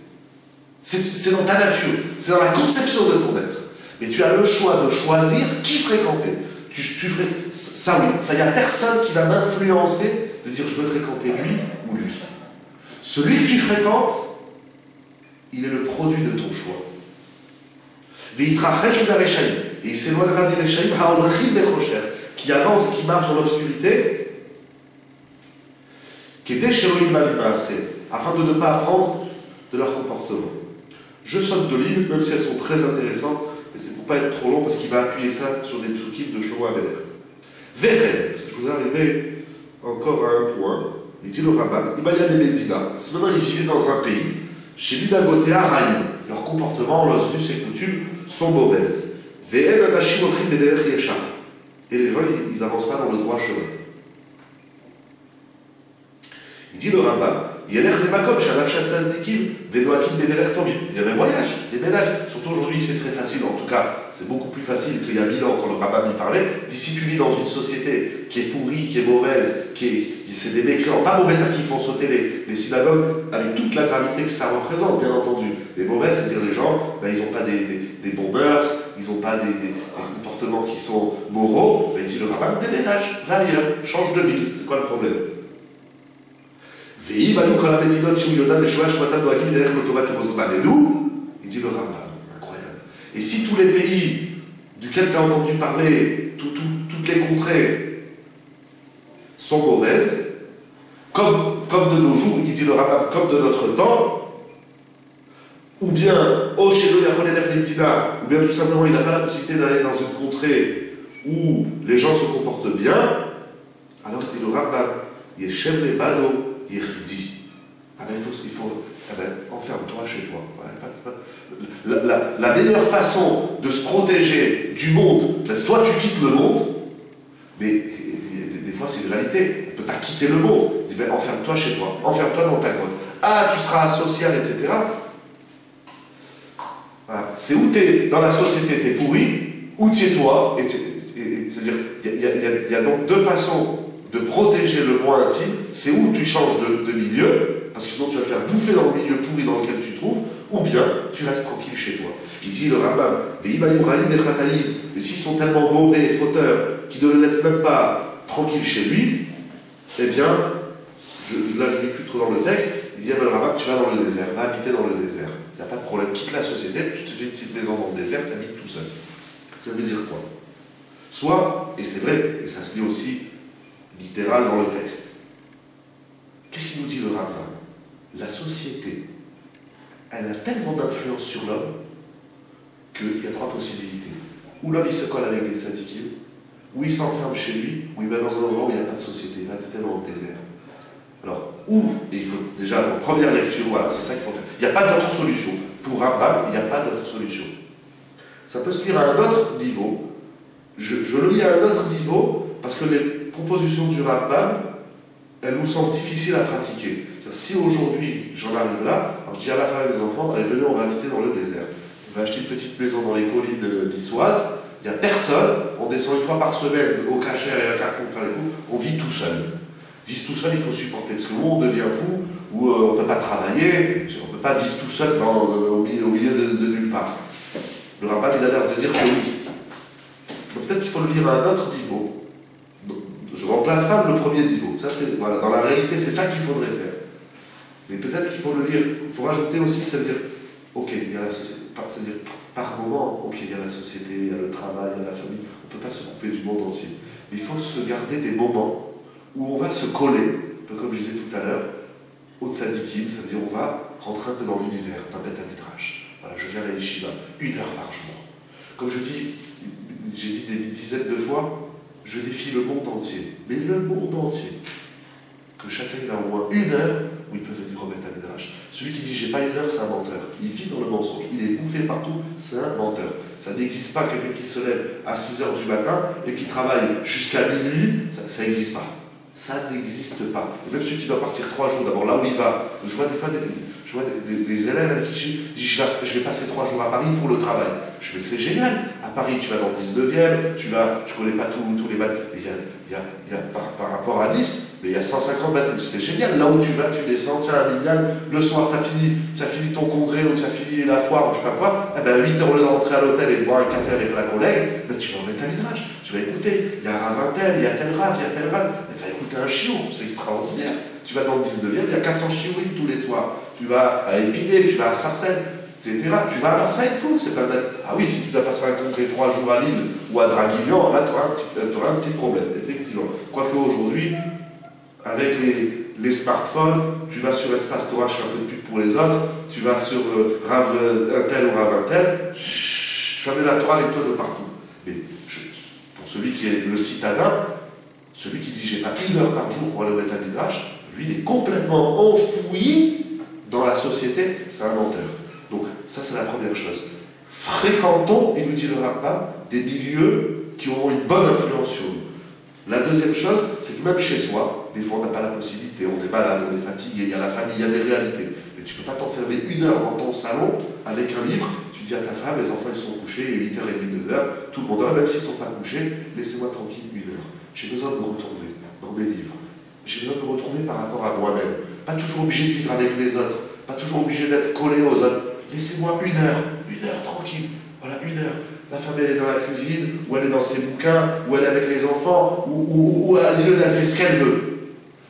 C'est dans ta nature, c'est dans la conception de ton être. Mais tu as le choix de choisir qui fréquenter. Ça oui, ça, il n'y a personne qui va m'influencer de dire je veux fréquenter lui ou lui. Celui que tu fréquentes, il est le produit de ton choix. Et il s'éloignera des Réchaïm, qui avance, qui marche dans l'obscurité, afin de ne pas apprendre de leur comportement. Je saute de l'île, même si elles sont très intéressantes, mais c'est pour ne pas être trop long, parce qu'il va appuyer ça sur des psukim de Shlomo Ameler. Veren, parce que je voudrais arriver encore à un point, il dit le rabbin, Ibayam et Medina, si maintenant ils vivaient dans un pays, chez l'Inagoté Araïm, leur comportement, leurs us et coutumes sont mauvaises. Veren Anashim Otrim Bederech Yeshar. Et les gens, ils n'avancent pas dans le droit chemin. Il dit le rabbin, il y a des voyages, des ménages. Surtout aujourd'hui, c'est très facile. En tout cas, c'est beaucoup plus facile qu'il y a 1000 ans quand le rabbin y parlait. Il dit si tu vis dans une société qui est pourrie, qui est mauvaise, c'est des mécréants, pas mauvais parce qu'ils font sauter les synagogues avec toute la gravité que ça représente, bien entendu. Les mauvais, c'est-à-dire les gens, ben, ils n'ont pas des bons mœurs, ils n'ont pas des comportements qui sont moraux. Mais il dit le rabbin, déménage, va ailleurs, change de ville. C'est quoi le problème? Il dit le rabbin, incroyable. Et si tous les pays duquel tu as entendu parler, toutes les contrées sont mauvaises, comme de nos jours, il dit le rabbin, comme de notre temps, ou bien, ou bien tout simplement il n'a pas la possibilité d'aller dans une contrée où les gens se comportent bien, alors il dit le rabbin, Yeshem Levado. Ah ben, enferme-toi chez toi. La meilleure façon de se protéger du monde, ben, soit tu quittes le monde, mais des fois c'est une réalité, on ne peut pas quitter le monde. Il dit ben, enferme-toi chez toi, enferme-toi dans ta grotte. Ah, tu seras asocial, etc. Voilà. C'est où tu es dans la société, tu es pourri, ou tu es toi. C'est-à-dire, il y a donc deux façons de protéger le moins intime, c'est où tu changes de milieu, parce que sinon tu vas te faire bouffer dans le milieu pourri dans lequel tu te trouves, ou bien tu restes tranquille chez toi. Il dit le rabbin, mais s'ils sont tellement mauvais et fauteurs qu'ils ne le laissent même pas tranquille chez lui, eh bien, là je ne lis plus trop dans le texte, il dit le rabbin, tu vas dans le désert, va habiter dans le désert. Il n'y a pas de problème, quitte la société, tu te fais une petite maison dans le désert, tu habites tout seul. Ça veut dire quoi? Soit, et c'est vrai, et ça se lit aussi littéral dans le texte. Qu'est-ce qu'il nous dit le rabbin? La société, elle a tellement d'influence sur l'homme qu'il y a trois possibilités. Ou l'homme il se colle avec des tzadikim, ou il s'enferme chez lui, ou il va dans un endroit où il n'y a pas de société, il va peut-être dans le désert. Alors, et il faut déjà, dans première lecture, voilà, c'est ça qu'il faut faire. Il n'y a pas d'autre solution. Pour Rambam, il n'y a pas d'autre solution. Ça peut se lire à un autre niveau. Je le lis à un autre niveau, parce que les propositions du Rambam, elles nous semblent difficiles à pratiquer. Si aujourd'hui j'en arrive là, alors je dis à la femme et mes enfants, allez venez, on va habiter dans le désert. On va acheter une petite maison dans les collines d'Issoise, il n'y a personne, on descend une fois par semaine au Cacher et à Carrefour faire les coups, on vit tout seul. Vivre tout seul, il faut supporter, parce que où on devient fou, où on ne peut pas travailler, on ne peut pas vivre tout seul au milieu de nulle part. Le rabbin il a l'air de dire que oui. Donc peut-être qu'il faut le lire à un autre niveau. Je ne remplace pas le premier niveau. Ça, voilà, dans la réalité, c'est ça qu'il faudrait faire. Mais peut-être qu'il faut le lire. Il faut rajouter aussi, c'est-à-dire, ok, il y a la société. C'est-à-dire, par moment, ok, il y a la société, il y a le travail, il y a la famille. On ne peut pas se couper du monde entier. Mais il faut se garder des moments où on va se coller, un peu comme je disais tout à l'heure, au tzadikim, c'est-à-dire on va rentrer un peu dans l'univers d'un Beth Midrash. Voilà, je viens à la yeshiva, 1 heure par jour. Comme j'ai dit des dizaines de fois, je défie le monde entier, mais le monde entier. Que chacun il a au moins 1 heure où il peut venir au Beth Midrash. Celui qui dit j'ai pas 1 heure, c'est un menteur. Il vit dans le mensonge, il est bouffé partout, c'est un menteur. Ça n'existe pas quelqu'un qui se lève à 6 heures du matin et qui travaille jusqu'à minuit, ça n'existe pas. Ça n'existe pas. Et même celui qui doit partir 3 jours, d'abord là où il va, je vois des fois des élèves avec qui je dis je vais passer 3 jours à Paris pour le travail. Je dis mais c'est génial, à Paris tu vas dans le 19e, je connais pas tous les bacs, il y par rapport à Nice, mais il y a 150 bâtiments. C'est génial. Là où tu vas, tu descends, tiens, à Mignane, le soir, tu as fini ton congrès ou tu as fini la foire ou je sais pas quoi. Eh ben, à 8 h, au lieu de rentrer à l'hôtel et de boire un café avec la collègue, ben, tu vas en mettre un midrash. Tu vas écouter. Il y a un rav tel, il y a tel rav, il y a tel rav. Tu vas écouter un chiour, c'est extraordinaire. Tu vas dans le 19e, il y a 400 chiourim tous les soirs. Tu vas à Épinay, tu vas à Sarcelles, etc. Tu vas à Marseille, tout. C'est pas bête. Ah oui, si tu dois passer un congrès 3 jours à Lille ou à Draguignan, là, tu auras un petit problème, effectivement. Quoique aujourd'hui, avec les smartphones, tu vas sur Espace Torah, je fais un peu de pub pour les autres, tu vas sur Rav un tel ou Rav un tel, tu fais la Torah avec toi de partout. Mais pour celui qui est le citadin, celui qui dit j'ai pas 1 heure par jour pour aller au Beth Midrash, lui il est complètement enfoui dans la société, c'est un menteur. Donc ça c'est la première chose. Fréquentons, il nous dit le Rambam, des milieux qui auront une bonne influence sur nous. La deuxième chose, c'est que même chez soi, des fois on n'a pas la possibilité, on est malade, on est fatigué, il y a la famille, il y a des réalités. Mais tu ne peux pas t'enfermer 1 heure dans ton salon avec un livre, tu dis à ta femme, les enfants ils sont couchés, il est 8h30, 9h, tout le monde dort, même s'ils ne sont pas couchés, laissez-moi tranquille 1 heure. J'ai besoin de me retrouver dans mes livres. J'ai besoin de me retrouver par rapport à moi-même. Pas toujours obligé de vivre avec les autres, pas toujours obligé d'être collé aux autres. Laissez-moi 1 heure, 1 heure tranquille. Voilà, 1 heure. La femme, elle est dans la cuisine, ou elle est dans ses bouquins, ou elle est avec les enfants, ou elle fait ce qu'elle veut.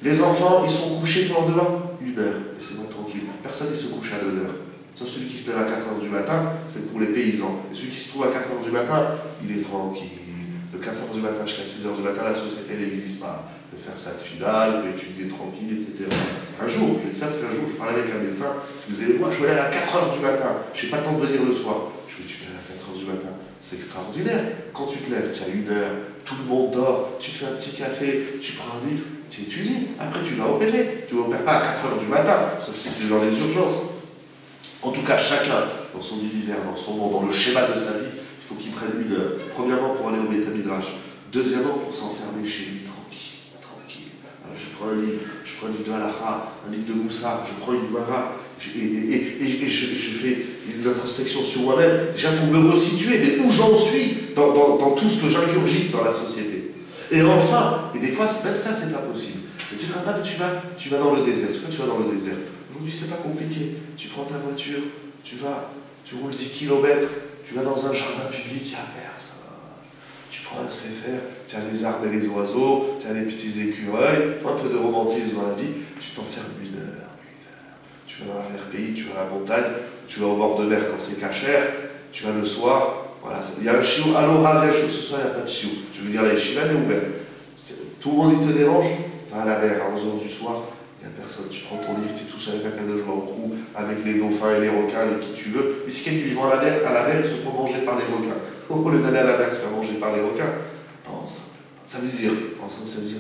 Les enfants, ils sont couchés, ils sont dehors. 1 heure, laissez-moi tranquille. Personne ne se couche à 2 heures. Sauf celui qui se lève à 4 h du matin, c'est pour les paysans. Et celui qui se trouve à 4 h du matin, il est tranquille. De 4 h du matin jusqu'à 6 h du matin, la société n'existe pas. De faire ça de finale, d'étudier tranquille, etc. Un jour, je dis ça parce qu'un jour, je parlais avec un médecin, il me disait, moi, je me lève à 4 h du matin, je n'ai pas le temps de venir le soir. Je me dis, tu te lèves à 4 h du matin, c'est extraordinaire. Quand tu te lèves, tu as 1 heure, tout le monde dort, tu te fais un petit café, tu prends un livre, tu étudies, après tu vas opérer. Tu n'opères pas à 4 h du matin, sauf si tu es dans les urgences. En tout cas, chacun, dans son univers, dans son monde, dans le schéma de sa vie, il faut qu'il prenne 1 heure. Premièrement, pour aller au Beth Midrash. Deuxièmement, pour s'enfermer chez lui, tranquille. Alors, je prends un livre de Halacha, un livre de Moussar, je prends une Gemara, et je fais une introspection sur moi-même, déjà pour me resituer, mais où j'en suis dans tout ce que j'ingurgite dans la société. Et enfin, et des fois, même ça, c'est pas possible. Je dis, tu vas dans le désert. Pourquoi tu vas dans le désert? Aujourd'hui, c'est pas compliqué. Tu prends ta voiture, tu roules 10 km, tu vas dans un jardin public, il n'y a personne. Tu prends un séfer, tu as les arbres et les oiseaux, tu as les petits écureuils, il faut un peu de romantisme dans la vie, tu t'enfermes 1 heure. Tu vas dans l'arrière-pays, tu vas à la montagne, tu vas au bord de mer quand c'est cachère, tu vas le soir, voilà, il y a un chiot, alors viens, ce soir il n'y a pas de chiot. Tu veux dire la yeshiva, elle est ouverte. Tout le monde il te dérange, va à la mer à 11 h du soir, il n'y a personne, tu prends ton livre, tu es tout seul avec un cadeau au cou, avec les dauphins et les requins, avec qui tu veux. Mais si quelqu'un qui vivant à la mer, ils se font manger par les requins. Au lieu d'aller à la mer, se faire manger par les requins. Non, ça veut dire,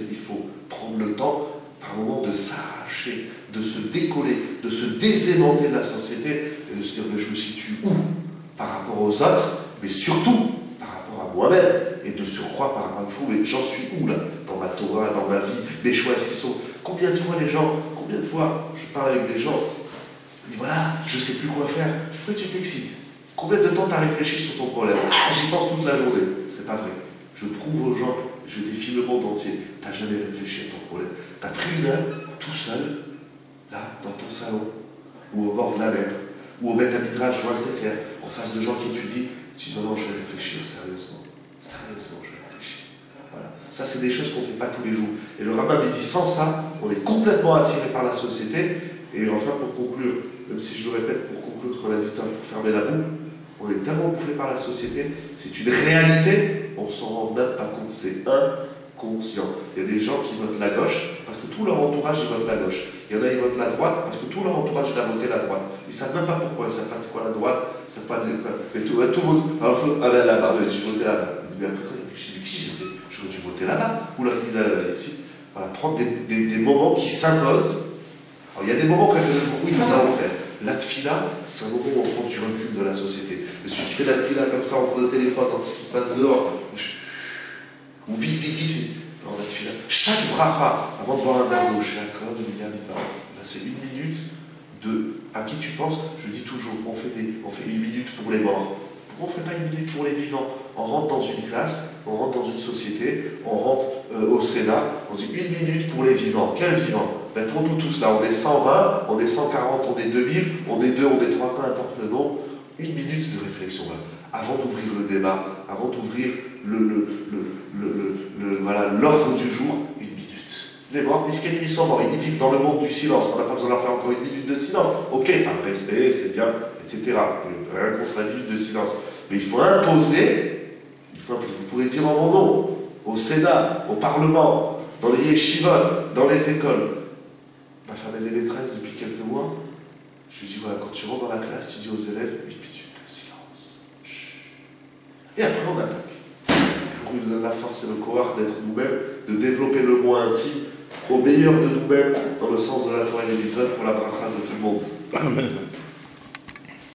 il faut prendre le temps, par moment, de s'arracher, de se décoller, de se désémenter de la société, et de se dire, mais je me situe où par rapport aux autres, mais surtout par rapport à moi-même, et de surcroît par rapport à vous, mais j'en suis où là, dans ma Torah, dans ma vie, mes choix, est-ce qu'ils sont... Combien de fois je parle avec des gens, ils disent voilà, je ne sais plus quoi faire. Pourquoi tu t'excites? Combien de temps tu as réfléchi sur ton problème? Ah, j'y pense toute la journée. C'est pas vrai. Je prouve aux gens, je défie le monde entier. Tu n'as jamais réfléchi à ton problème. Tu as pris 1 heure, tout seul, là, dans ton salon, ou au bord de la mer, ou au Beth Midrash, je vois c'est faire, en face de gens qui étudient, tu dis non, je vais réfléchir sérieusement. Sérieusement, je vais réfléchir. Voilà. Ça, c'est des choses qu'on ne fait pas tous les jours. Et le Rambam dit, sans ça, on est complètement attiré par la société. Et enfin, pour conclure, même si je le répète, pour conclure ce qu'on a dit tout à l'heure, pour fermer la boucle, on est tellement bouffé par la société, c'est une réalité, on ne s'en rend même pas compte, c'est inconscient. Il y a des gens qui votent la gauche, parce que tout leur entourage, ils votent la gauche. Il y en a, ils votent la droite, parce que tout leur entourage, il a voté la droite. Ils ne savent même pas pourquoi, ils ne savent pas c'est quoi la droite, ils ne savent pas mais tout le monde, alors il faut aller là-bas, j'ai voté là-bas. Mais après, j'aurais dû voter là-bas, ou la fille là-bas, ici. Voilà, prendre des moments qui s'imposent. Alors, il y a des moments quand même, où nous allons faire. La tfila, c'est un moment où on prend du recul de la société. Mais celui qui fait la tfila comme ça, entre le téléphone, dans ce qui se passe dehors, ou vite, dans la tfila. Chaque bracha, avant de boire un verre d'eau, chez la code, là c'est 1 minute de à qui tu penses. Je dis toujours, on fait 1 minute pour les morts. Pourquoi on ne ferait pas 1 minute pour les vivants? On rentre dans une classe, on rentre dans une société, on rentre au Sénat, on dit 1 minute pour les vivants. Quels vivants? Ben pour nous tous là, on est 120, on est 140, on est 2000, on est 2, on est 3, peu importe le nom. 1 minute de réflexion là, avant d'ouvrir le débat, avant d'ouvrir voilà, l'ordre du jour, 1 minute. Les morts, puisqu'ils sont morts, ils vivent dans le monde du silence, on n'a pas besoin de leur faire encore 1 minute de silence. Ok, par respect, c'est bien, etc. Rien contre la minute de silence. Mais il faut imposer, vous pourrez dire en mon nom, au Sénat, au Parlement, dans les yeshivot, dans les écoles. Ma femme est des maîtresses depuis quelques mois. Je lui dis, voilà, quand tu rentres dans la classe, tu dis aux élèves, 1 minute de silence. Chut. Et après, on attaque. Pour nous donne la force et le courage d'être nous-mêmes, de développer le moi intime au meilleur de nous-mêmes, dans le sens de la Torah et des mitzvot, pour la bracha de tout le monde. Amen.